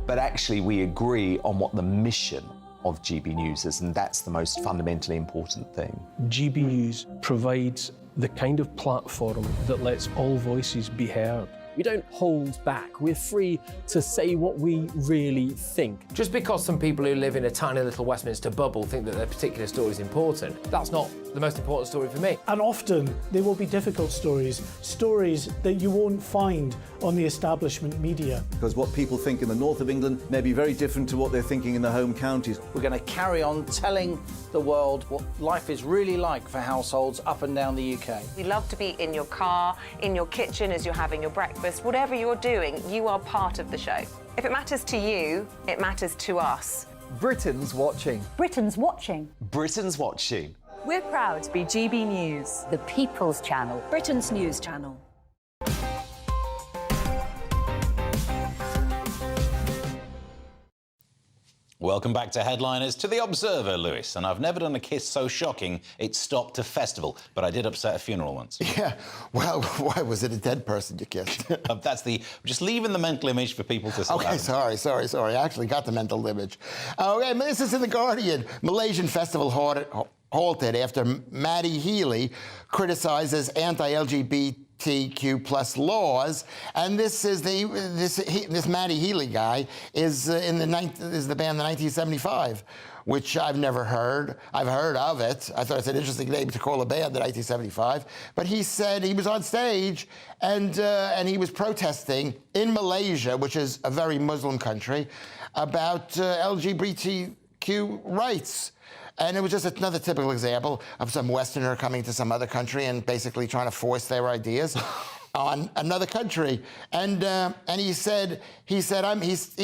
but actually we agree on what the mission of GB News is, and that's the most fundamentally important thing. GB News provides the kind of platform that lets all voices be heard. We don't hold back. We're free to say what we really think. Just because some people who live in a tiny little Westminster bubble think that their particular story is important, that's not the most important story for me. And often they will be difficult stories, stories that you won't find on the establishment media. Because what people think in the north of England may be very different to what they're thinking in the home counties. We're going to carry on telling the world what life is really like for households up and down the UK. We love to be in your car, in your kitchen as you're having your breakfast. Whatever you're doing, you are part of the show. If it matters to you, it matters to us. Britain's watching. Britain's watching. Britain's watching. We're proud to be GB News, the People's Channel, Britain's news channel. Welcome back to Headliners, to The Observer, Lewis. And I've never done a kiss so shocking it stopped a festival, but I did upset a funeral once. Yeah, well, why was it a dead person you kissed? That's just leaving the mental image for people to see. Okay, sorry. I actually got the mental image. Okay, this is in The Guardian. Malaysian festival halted after Maddie Healy criticizes anti-LGBTQ plus laws, and this Maddie Healy guy is the band the 1975, which I've never heard. I've heard of it. I thought it's an interesting name to call a band, the 1975. But he said he was on stage and he was protesting in Malaysia, which is a very Muslim country, about LGBTQ rights. And it was just another typical example of some Westerner coming to some other country and basically trying to force their ideas on another country. And he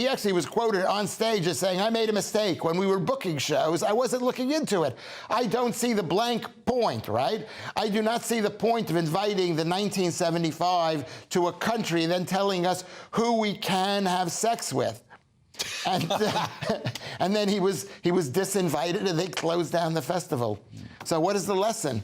actually was quoted on stage as saying, "I made a mistake when we were booking shows. I wasn't looking into it. I don't see the blank point, right? I do not see the point of inviting the 1975 to a country and then telling us who we can have sex with." and then he was disinvited, and they closed down the festival. So what is the lesson?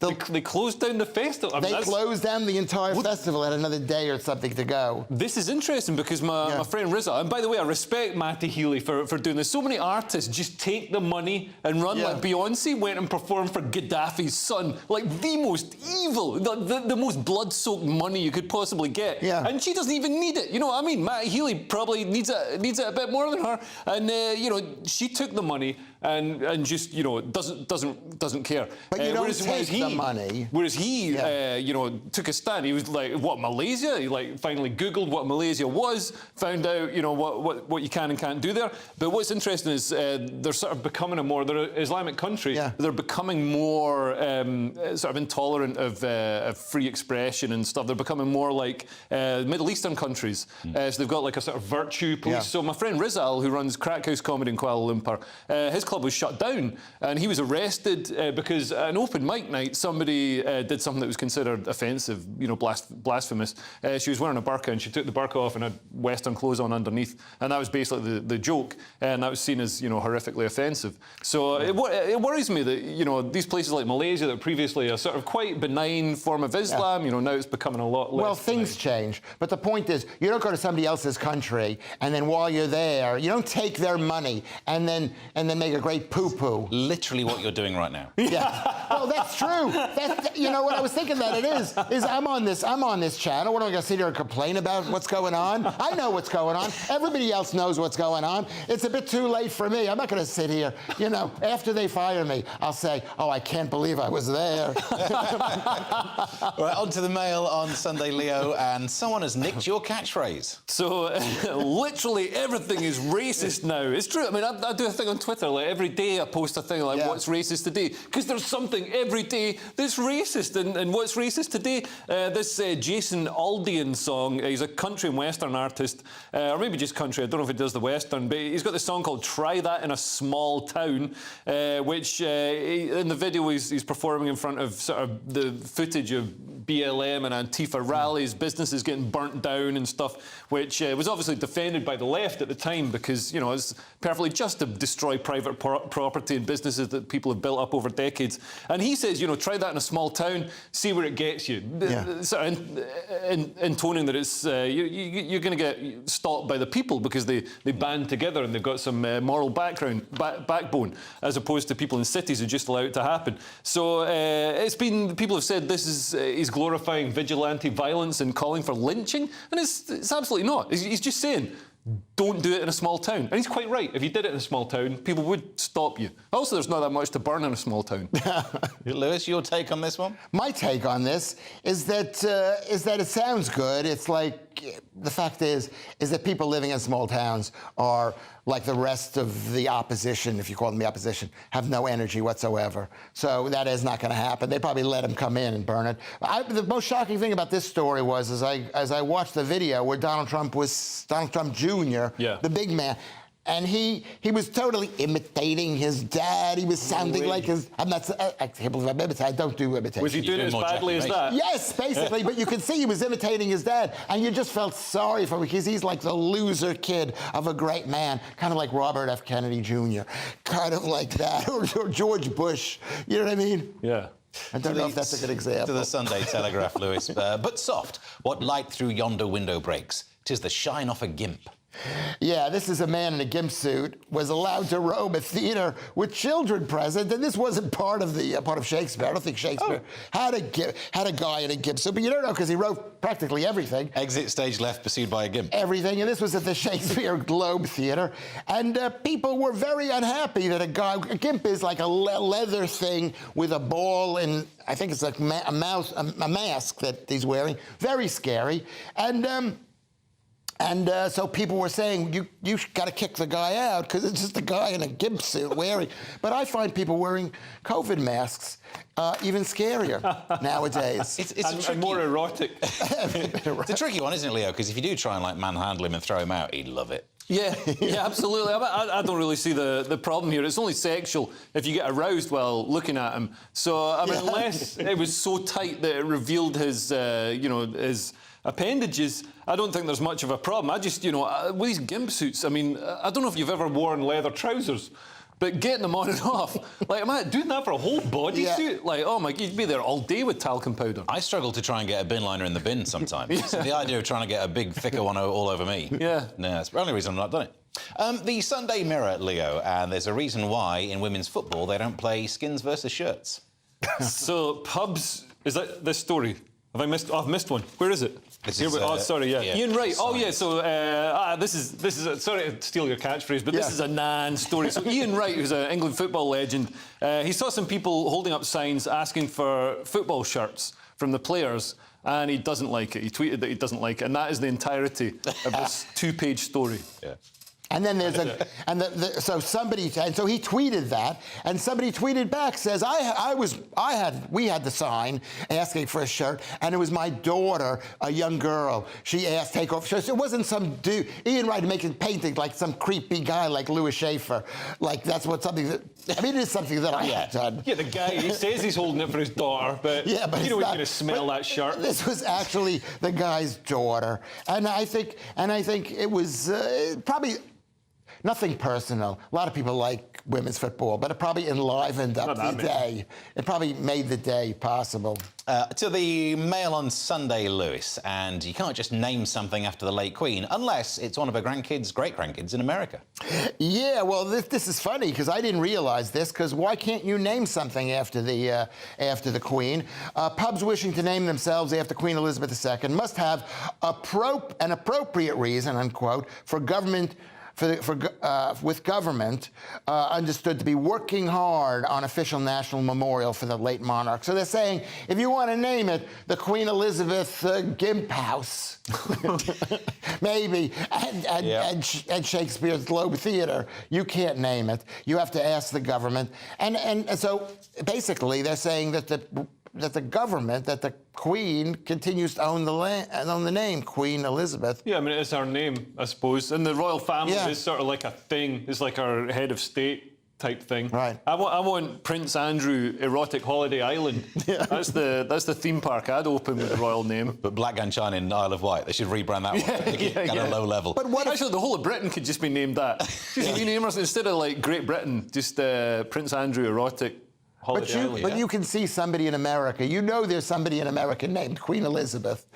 They closed down the festival. I mean, they closed down the entire festival, had another day or something to go. This is interesting because my friend Rizza, and by the way, I respect Matty Healy for doing this. So many artists just take the money and run. Like Beyonce went and performed for Gaddafi's son, like the most evil, the most blood-soaked money you could possibly get. Yeah. And she doesn't even need it. You know what I mean? Matty Healy probably needs it a bit more than her. And you know, she took the money and just, you know, doesn't care. But you don't take the money. Whereas he, you know, took a stand. He was like, what, Malaysia? He like finally Googled what Malaysia was, found out, you know, what you can and can't do there. But what's interesting is they're sort of becoming they're an Islamic country. Yeah. They're becoming more sort of intolerant of free expression and stuff. They're becoming more like Middle Eastern countries. So they've got like a sort of virtue police. Yeah. So my friend Rizal, who runs Crack House Comedy in Kuala Lumpur, his club was shut down, and he was arrested because at an open mic night, somebody did something that was considered offensive, you know, blasphemous. She was wearing a burqa, and she took the burqa off and had Western clothes on underneath, and that was basically the joke, and that was seen as, you know, horrifically offensive. So it worries me that, you know, these places like Malaysia that were previously a sort of quite benign form of Islam, you know, now it's becoming a lot less. Well, things change, but the point is, you don't go to somebody else's country, and then while you're there, you don't take their money and then make a great poo-poo. Literally what you're doing right now. Yeah. Well, that's true. You know what I was thinking that it is I'm on this channel. What am I going to sit here and complain about what's going on? I know what's going on. Everybody else knows what's going on. It's a bit too late for me. I'm not going to sit here. You know, after they fire me, I'll say, oh, I can't believe I was there. Right, on to the mail on Sunday, Leo, and someone has nicked your catchphrase. So literally everything is racist now. It's true. I mean, I do a thing on Twitter, like every day I post a thing like what's racist today, because there's something every day that's racist. And what's racist today? This Jason Aldean song. He's a country and western artist, or maybe just country. I don't know if he does the western, but he's got this song called "Try That in a Small Town," which in the video he's performing in front of sort of the footage of BLM and Antifa rallies, businesses getting burnt down and stuff, which was obviously defended by the left at the time because, you know, it's perfectly just to destroy private property and businesses that people have built up over decades. And he says, you know, try that in a small town, see where it gets you. So intoning that it's you're going to get stopped by the people because they band together and they've got some moral backbone, as opposed to people in cities who just allow it to happen. So people have said this is he's glorifying vigilante violence and calling for lynching, and it's absolutely not. He's just saying, don't do it in a small town. And he's quite right. If you did it in a small town, people would stop you. Also, there's not that much to burn in a small town. Lewis, your take on this one? My take on this is that it sounds good. It's like, the fact is that people living in small towns are like the rest of the opposition, if you call them the opposition, have no energy whatsoever. So that is not going to happen. They probably let him come in and burn it. The most shocking thing about this story was, as I watched the video where Donald Trump Jr., the big man, and he was totally imitating his dad. He was sounding like his... I can't believe I'm imitating. I don't do imitation. Was he doing it as badly as that? Yes, basically. But you could see he was imitating his dad, and you just felt sorry for him because he's like the loser kid of a great man, kind of like Robert F. Kennedy Jr., kind of like that, or George Bush. You know what I mean? Yeah. I don't know if that's a good example. To the Sunday Telegraph, Lewis. But soft. What light through yonder window breaks? 'Tis the shine off a gimp. Yeah, this is a man in a gimp suit was allowed to roam a theater with children present, and this wasn't part of Shakespeare. I don't think Shakespeare had a guy in a gimp suit, but you don't know because he wrote practically everything. Exit stage left, pursued by a gimp. Everything, and this was at the Shakespeare Globe Theater, and people were very unhappy that a gimp is like a leather thing with a ball and I think it's like a mask that he's wearing, very scary, and so people were saying, you got to kick the guy out because it's just a guy in a gimp suit wearing. But I find people wearing COVID masks even scarier nowadays. It's more erotic. It's a tricky one, isn't it, Leo? Because if you do try and like manhandle him and throw him out, he'd love it. Yeah, absolutely. I don't really see the problem here. It's only sexual if you get aroused while looking at him. So, I mean, unless it was so tight that it revealed his, appendages, I don't think there's much of a problem. I just, with these gimp suits, I mean, I don't know if you've ever worn leather trousers, but getting them on and off, like, man, doing that for a whole bodysuit, like, oh my, you'd be there all day with talcum powder. I struggle to try and get a bin liner in the bin sometimes. So the idea of trying to get a big, thicker one all over me. Yeah. No, that's the only reason I've not done it. The Sunday Mirror, Leo, and there's a reason why in women's football they don't play skins versus shirts. So, pubs, is that this story? Have I missed? Oh, I've missed one. Where is it? Sorry, yeah. Ian Wright. Oh, yeah. So this is sorry to steal your catchphrase, but this is a Nan story. So Ian Wright, who's an England football legend, he saw some people holding up signs asking for football shirts from the players, and he doesn't like it. He tweeted that he doesn't like it, and that is the entirety of this two-page story. Yeah. And then there's so he tweeted that, and somebody tweeted back says we had the sign asking for a shirt, and it was my daughter, a young girl. She asked take off shirts. It wasn't some dude. Ian Wright making painting like some creepy guy like Louis Schaefer. Like that's something that it is something that I had done. Yeah, the guy he says he's holding it for his daughter, but he's he's going to smell that shirt. This was actually the guy's daughter, and I think it was probably. Nothing personal. A lot of people like women's football, but it probably enlivened up the day. It probably made the day possible. To the Mail on Sunday, Lewis, and you can't just name something after the late Queen unless it's one of her great-grandkids in America. Yeah, well, this is funny because I didn't realize this. Because why can't you name something after the Queen? Pubs wishing to name themselves after Queen Elizabeth II must have an appropriate reason, unquote, for government. With government understood to be working hard on official national memorial for the late monarch. So they're saying, if you want to name it the Queen Elizabeth Gimp House, maybe, and Shakespeare's Globe Theatre, you can't name it. You have to ask the government. And so basically they're saying that the government, that the Queen continues to own the name Queen Elizabeth. Yeah, I mean, it's our name, I suppose. And the royal family is sort of like a thing. It's like our head of state type thing. Right. I want Prince Andrew Erotic Holiday Island. Yeah. That's the theme park I'd open with the royal name. But Black and China in Isle of Wight, they should rebrand that one. At a low level. But actually, the whole of Britain could just be named that. Just rename us instead of like Great Britain, just Prince Andrew Erotic. But you can see somebody in America. You know there's somebody in America named Queen Elizabeth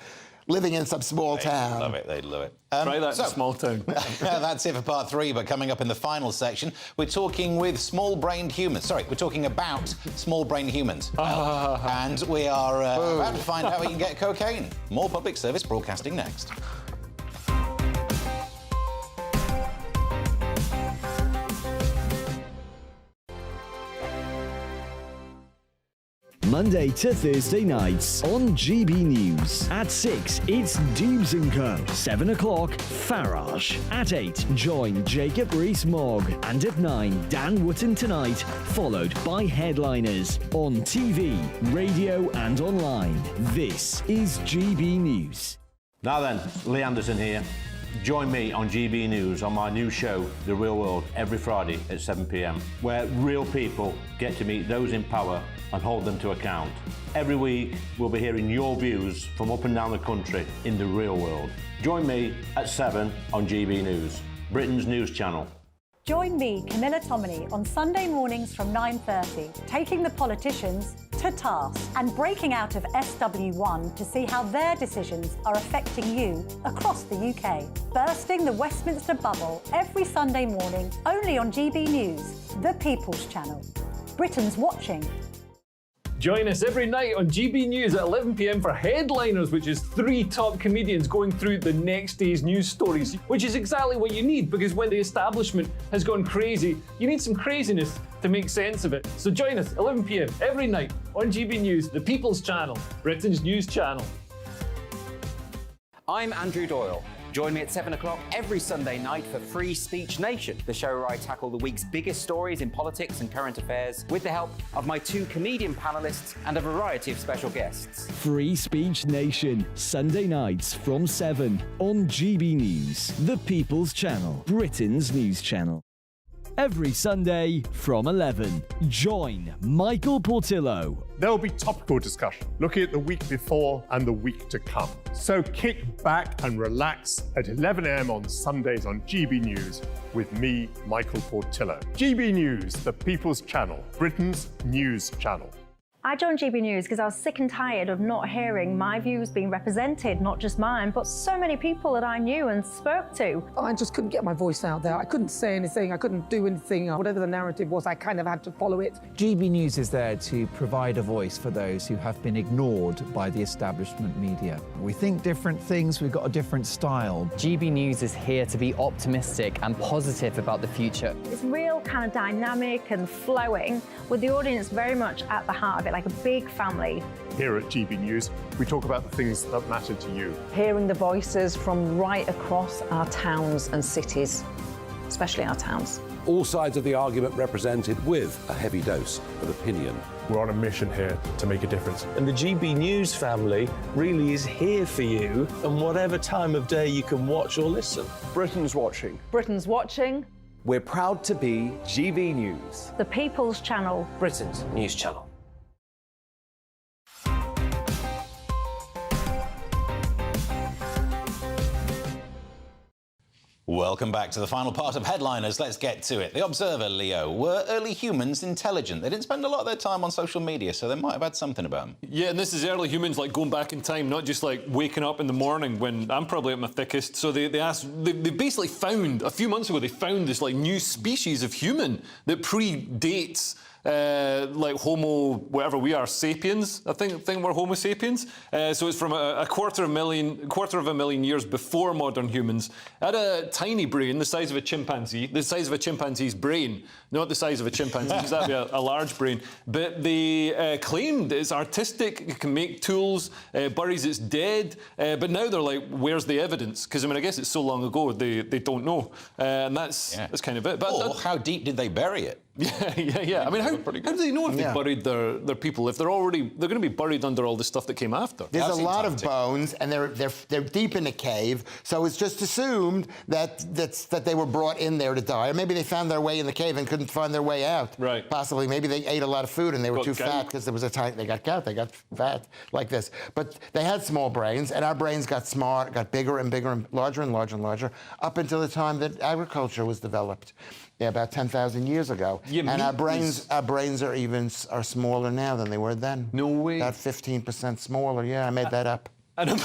living in some small town. They'd love it. Try that in a small town. That's it for part 3, but coming up in the final section, we're talking with small-brained humans. Sorry, we're talking about small-brained humans. And we are about to find out how we can get cocaine. More public service broadcasting next. Monday to Thursday nights on GB News. At 6, it's Dubes & Co. 7 o'clock, Farage. At 8, join Jacob Rees-Mogg. And at 9, Dan Wootton Tonight, followed by Headliners. On TV, radio and online. This is GB News. Now then, Lee Anderson here. Join me on GB News on my new show, The Real World, every Friday at 7 p.m, where real people get to meet those in power and hold them to account. Every week, we'll be hearing your views from up and down the country in the real world. Join me at 7 on GB News, Britain's news channel. Join me, Camilla Tominey, on Sunday mornings from 9:30, taking the politicians to task and breaking out of SW1 to see how their decisions are affecting you across the UK. Bursting the Westminster bubble every Sunday morning, only on GB News, the People's Channel. Britain's watching. Join us every night on GB News at 11 p.m. for Headliners, which is 3 top comedians going through the next day's news stories, which is exactly what you need, because when the establishment has gone crazy, you need some craziness to make sense of it. So join us 11 p.m. every night on GB News, the People's Channel, Britain's news channel. I'm Andrew Doyle. Join me at 7 o'clock every Sunday night for Free Speech Nation, the show where I tackle the week's biggest stories in politics and current affairs with the help of my 2 comedian panellists and a variety of special guests. Free Speech Nation, Sunday nights from 7 on GB News, the People's Channel, Britain's news channel. every Sunday from 11. Join Michael Portillo. There will be topical discussion, looking at the week before and the week to come. So kick back and relax at 11 a.m. on Sundays on GB News with me, Michael Portillo. GB News, the People's Channel, Britain's news channel. I joined GB News because I was sick and tired of not hearing my views being represented, not just mine, but so many people that I knew and spoke to. I just couldn't get my voice out there. I couldn't say anything, I couldn't do anything. Whatever the narrative was, I kind of had to follow it. GB News is there to provide a voice for those who have been ignored by the establishment media. We think different things, we've got a different style. GB News is here to be optimistic and positive about the future. It's real kind of dynamic and flowing, with the audience very much at the heart of it, like a big family. Here at GB News, we talk about the things that matter to you. Hearing the voices from right across our towns and cities, especially our towns. All sides of the argument represented with a heavy dose of opinion. We're on a mission here to make a difference. And the GB News family really is here for you, and whatever time of day you can watch or listen. Britain's watching. Britain's watching. We're proud to be GB News. The People's Channel. Britain's news channel. Welcome back to the final part of Headliners. Let's get to it. The Observer, Leo, were early humans intelligent? They didn't spend a lot of their time on social media, so they might have had something about them. Yeah, and this is early humans, like going back in time, not just like waking up in the morning when I'm probably at my thickest. So they basically found, a few months ago, they found this like new species of human that predates like Homo, whatever we are, sapiens. I think we're Homo sapiens. So it's from a quarter of a million years before modern humans. Had a tiny brain, the size of a chimpanzee, the size of a chimpanzee's brain, not the size of a chimpanzee, because that'd be a large brain. But they claimed it's artistic, it can make tools, buries its dead. But now they're like, where's the evidence? Because I mean, I guess it's so long ago they don't know, and that's kind of it. But how deep did they bury it? Yeah. I mean, how do they know if they buried their people if they're going to be buried under all the stuff that came after? There's a lot of bones, and they're deep in a cave, so it's just assumed that they were brought in there to die, or maybe they found their way in the cave and couldn't find their way out. Right. Possibly, maybe they ate a lot of food and they were too fat because there was a time they got gout, they got fat like this. But they had small brains, and our brains got smart, got bigger and bigger and larger and larger and larger, up until the time that agriculture was developed. Yeah, about 10,000 years ago. Yeah, and our brains are smaller now than they were then. No way. About 15% smaller. Yeah, I made that up. No, we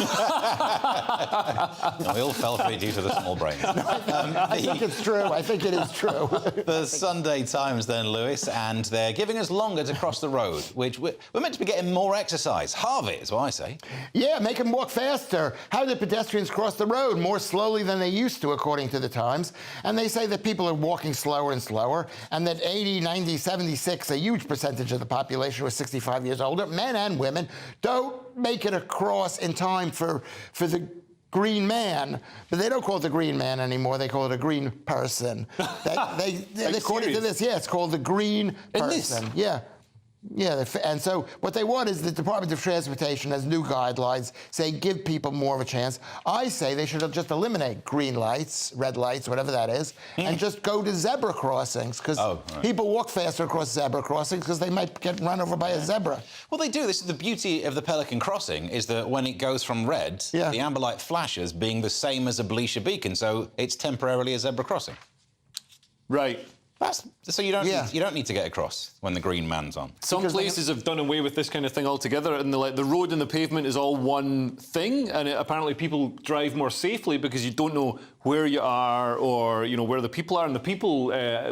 all fell for it due to the small brain. I think it's true. I think it is true. The Sunday Times then, Lewis, and they're giving us longer to cross the road, which we're meant to be getting more exercise. Halve it is what I say. Yeah, make them walk faster. How do pedestrians cross the road? More slowly than they used to, according to the Times. And they say that people are walking slower and slower, and that 80, 90, 76, a huge percentage of the population was 65 years older, men and women, don't make it across in time for the green man, but they don't call it the green man anymore. They call it a green person. According to this, it's called the green person. Yeah, and so what they want is the Department of Transportation has new guidelines saying give people more of a chance. I say they should just eliminate green lights, red lights, whatever that is, and just go to zebra crossings, because people walk faster across zebra crossings because they might get run over by a zebra. Well, they do. This is the beauty of the Pelican Crossing, is that when it goes from red, the amber light flashes being the same as a Belisha beacon, so it's temporarily a zebra crossing. Right. So you don't need to get across when the green man's on. Some places have done away with this kind of thing altogether, and the road and the pavement is all one thing, and apparently people drive more safely because you don't know where you are or where the people are, and the people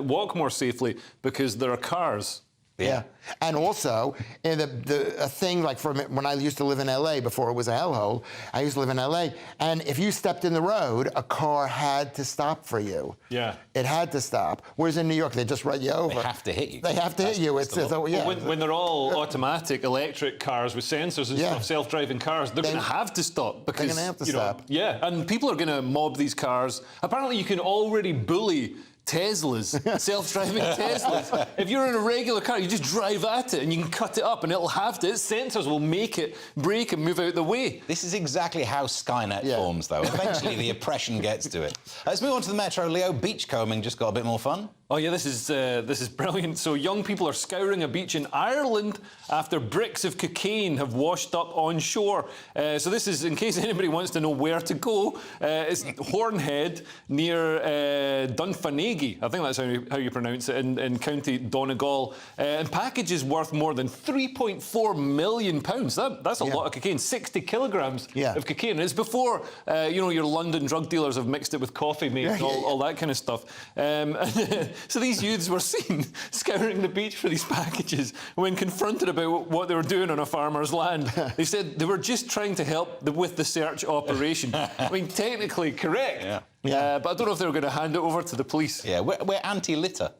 walk more safely because there are cars. Yeah. And also, a thing like when I used to live in L.A. before it was a hellhole, I used to live in L.A., and if you stepped in the road, a car had to stop for you. Yeah. It had to stop. Whereas in New York, they just run you over. They have to hit you. They have to hit you. When they're all automatic electric cars with sensors and stuff, self-driving cars, they're going to have to stop because they're going to have to stop. Yeah, and people are going to mob these cars. Apparently, you can already bully Teslas, self-driving Teslas. If you're in a regular car, you just drive at it and you can cut it up and its sensors will make it brake and move out the way. This is exactly how Skynet forms, though. Eventually, the oppression gets to it. Let's move on to the Metro. Leo, beachcombing just got a bit more fun. Oh yeah, this is brilliant. So young people are scouring a beach in Ireland after bricks of cocaine have washed up on shore. So this is, in case anybody wants to know where to go, it's Hornhead near Dunfanaghy. I think that's how you pronounce it, in County Donegal. And packages worth more than £3.4 million. That's a lot of cocaine. 60 kilograms of cocaine. And it's before your London drug dealers have mixed it with coffee, mate, and all that kind of stuff. So these youths were seen scouring the beach for these packages. When confronted about what they were doing on a farmer's land, they said they were just trying to help with the search operation. I mean, technically correct. But I don't know if they were going to hand it over to the police. Yeah, we're anti-litter,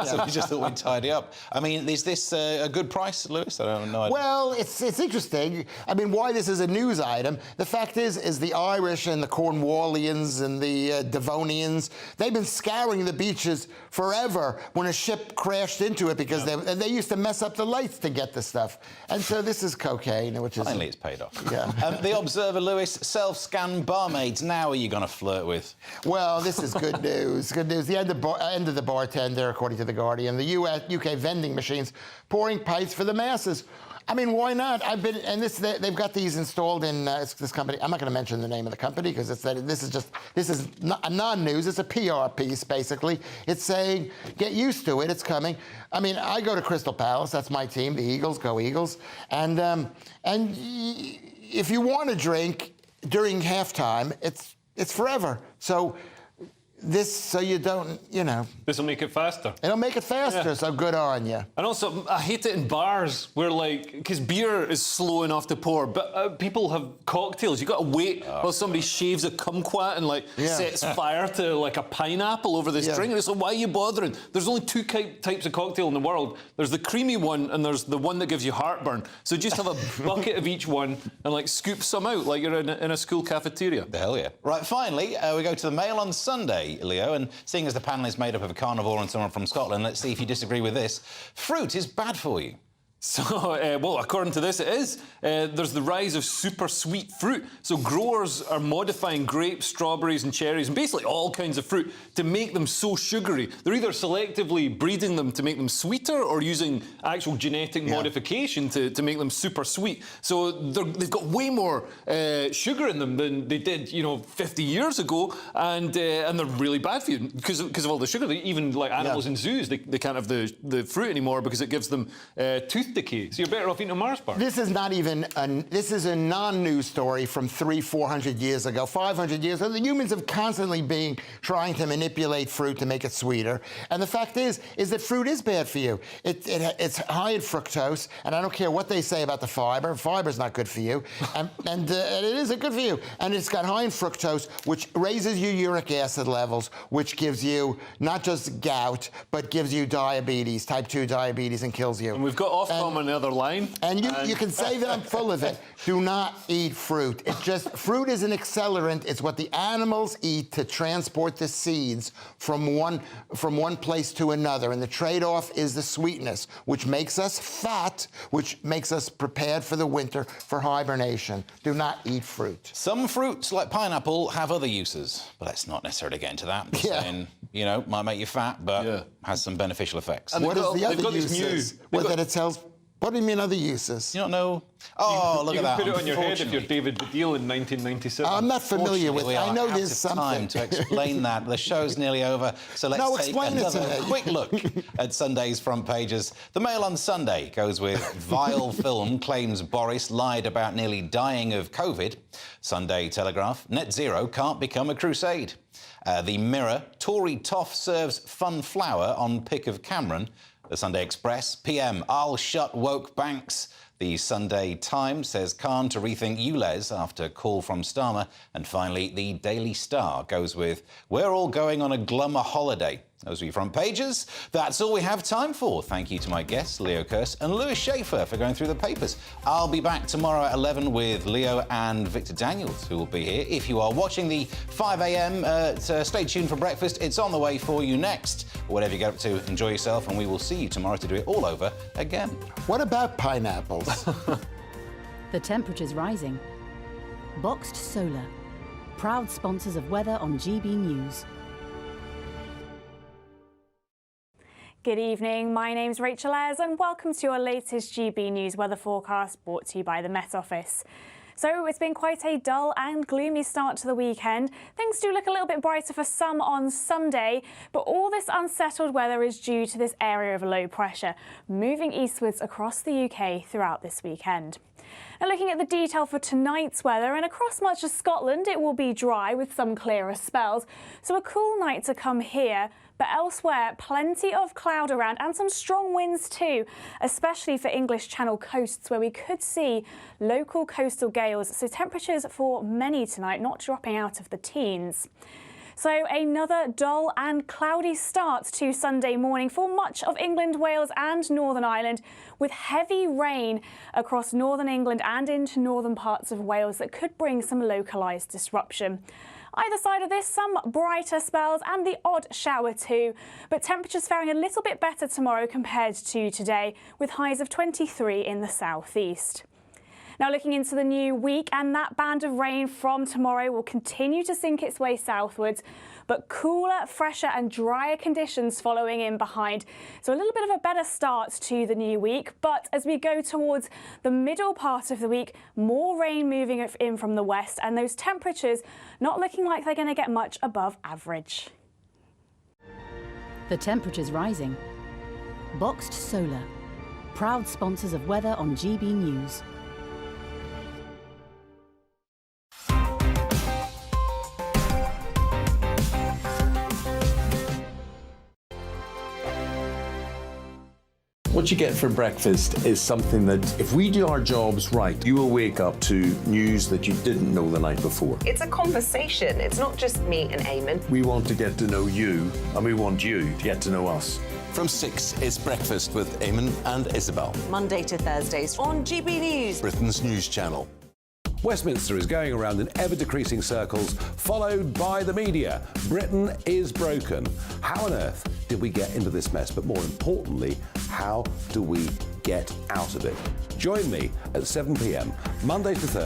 so we just thought we'd tidy up. I mean, is this a good price, Lewis? I don't know. Well, it's interesting. I mean, why this is a news item, the fact is the Irish and the Cornwallians and the Devonians, they've been scouring the beaches forever when a ship crashed into it because they used to mess up the lights to get the stuff. And so this is cocaine, which is... Finally, it's paid off. Yeah. The Observer, Lewis, self-scan barmaids. Now are you going to flirt with? Well, this is good news. Good news. The end of the bartender, according to The Guardian. The UK vending machines pouring pints for the masses. I mean, why not? They've got these installed in this company. I'm not going to mention the name of the company because this is not non-news. It's a PR piece, basically. It's saying, get used to it. It's coming. I mean, I go to Crystal Palace. That's my team. The Eagles. Go Eagles. And if you want a drink during halftime, it's forever. So you don't, This will make it faster. It'll make it faster, so good on you. And also, I hate it in bars where, because beer is slow enough to pour, but people have cocktails. You've got to wait while somebody shaves a kumquat and, sets fire to, a pineapple over this drink. And it's like, why are you bothering? There's only two types of cocktail in the world. There's the creamy one and there's the one that gives you heartburn. So just have a bucket of each one and, scoop some out like you're in a school cafeteria. The hell yeah. Right, finally, we go to the Mail on Sunday, Leo, and seeing as the panel is made up of a carnivore and someone from Scotland, let's see if you disagree with this. Fruit is bad for you. So, well, according to this, it is. There's the rise of super sweet fruit. So growers are modifying grapes, strawberries and cherries, and basically all kinds of fruit to make them so sugary. They're either selectively breeding them to make them sweeter or using actual genetic modification to make them super sweet. So they've got way more sugar in them than they did, 50 years ago, and they're really bad for you because of all the sugar. Even animals in zoos, they can't have the fruit anymore because it gives them tooth decay. So you're better off eating a Mars bar. This is not even this is a non-news story from 300-400 years ago, 500 years ago. The humans have constantly been trying to manipulate fruit to make it sweeter. And the fact is that fruit is bad for you. It's high in fructose, and I don't care what they say about the fiber. Fiber's not good for you, and it isn't good for you. And it's got high in fructose, which raises your uric acid levels, which gives you not just gout, but gives you diabetes, type 2 diabetes, and kills you. And we've got off on another line. And you can say that I'm full of it. Do not eat fruit. Fruit is an accelerant. It's what the animals eat to transport the seeds from one place to another. And the trade-off is the sweetness, which makes us fat, which makes us prepared for the winter, for hibernation. Do not eat fruit. Some fruits, like pineapple, have other uses. But let's not necessarily get into that. Saying, might make you fat, but has some beneficial effects. And what is the other uses? What do you mean other uses? You don't know? Oh, look at that. You can put it on your head if you're David Baddiel in 1997. I'm not familiar with it. I know there's something. Time to explain that. The show's nearly over, so let's take another quick look at Sunday's front pages. The Mail on Sunday goes with vile film claims Boris lied about nearly dying of COVID. Sunday Telegraph, net zero can't become a crusade. The Mirror, Tory toff serves fun flower on pic of Cameron. The Sunday Express, PM, I'll shut woke banks. The Sunday Times says Khan to rethink ULEZ after call from Starmer. And finally, the Daily Star goes with, we're all going on a glummer holiday. Those are your front pages. That's all we have time for. Thank you to my guests, Leo Kearse and Lewis Schaefer, for going through the papers. I'll be back tomorrow at 11 with Leo and Victor Daniels, who will be here. If you are watching the 5 a.m, stay tuned for breakfast. It's on the way for you next. Whatever you get up to, enjoy yourself, and we will see you tomorrow to do it all over again. What about pineapples? The temperature's rising. Boxed Solar, proud sponsors of weather on GB News. Good evening, my name's Rachel Ayres and welcome to your latest GB News weather forecast brought to you by the Met Office. So it's been quite a dull and gloomy start to the weekend. Things do look a little bit brighter for some on Sunday, but all this unsettled weather is due to this area of low pressure moving eastwards across the UK throughout this weekend. Now looking at the detail for tonight's weather, and across much of Scotland it will be dry with some clearer spells, so a cool night to come here. But elsewhere, plenty of cloud around and some strong winds too, especially for English Channel coasts where we could see local coastal gales. So temperatures for many tonight not dropping out of the teens. So another dull and cloudy start to Sunday morning for much of England, Wales and Northern Ireland, with heavy rain across northern England and into northern parts of Wales that could bring some localised disruption. Either side of this, some brighter spells and the odd shower too, but temperatures faring a little bit better tomorrow compared to today, with highs of 23 in the southeast. Now looking into the new week, and that band of rain from tomorrow will continue to sink its way southwards, but cooler, fresher and drier conditions following in behind. So a little bit of a better start to the new week, but as we go towards the middle part of the week, more rain moving in from the west and those temperatures not looking like they're going to get much above average. The temperature's rising. Boxed Solar, proud sponsors of weather on GB News. What you get for breakfast is something that, if we do our jobs right, you will wake up to news that you didn't know the night before. It's a conversation. It's not just me and Eamon. We want to get to know you, and we want you to get to know us. From 6, it's Breakfast with Eamon and Isabel. Monday to Thursdays on GB News, Britain's news channel. Westminster is going around in ever-decreasing circles, followed by the media. Britain is broken. How on earth did we get into this mess? But more importantly, how do we get out of it? Join me at 7 p.m, Monday to Thursday.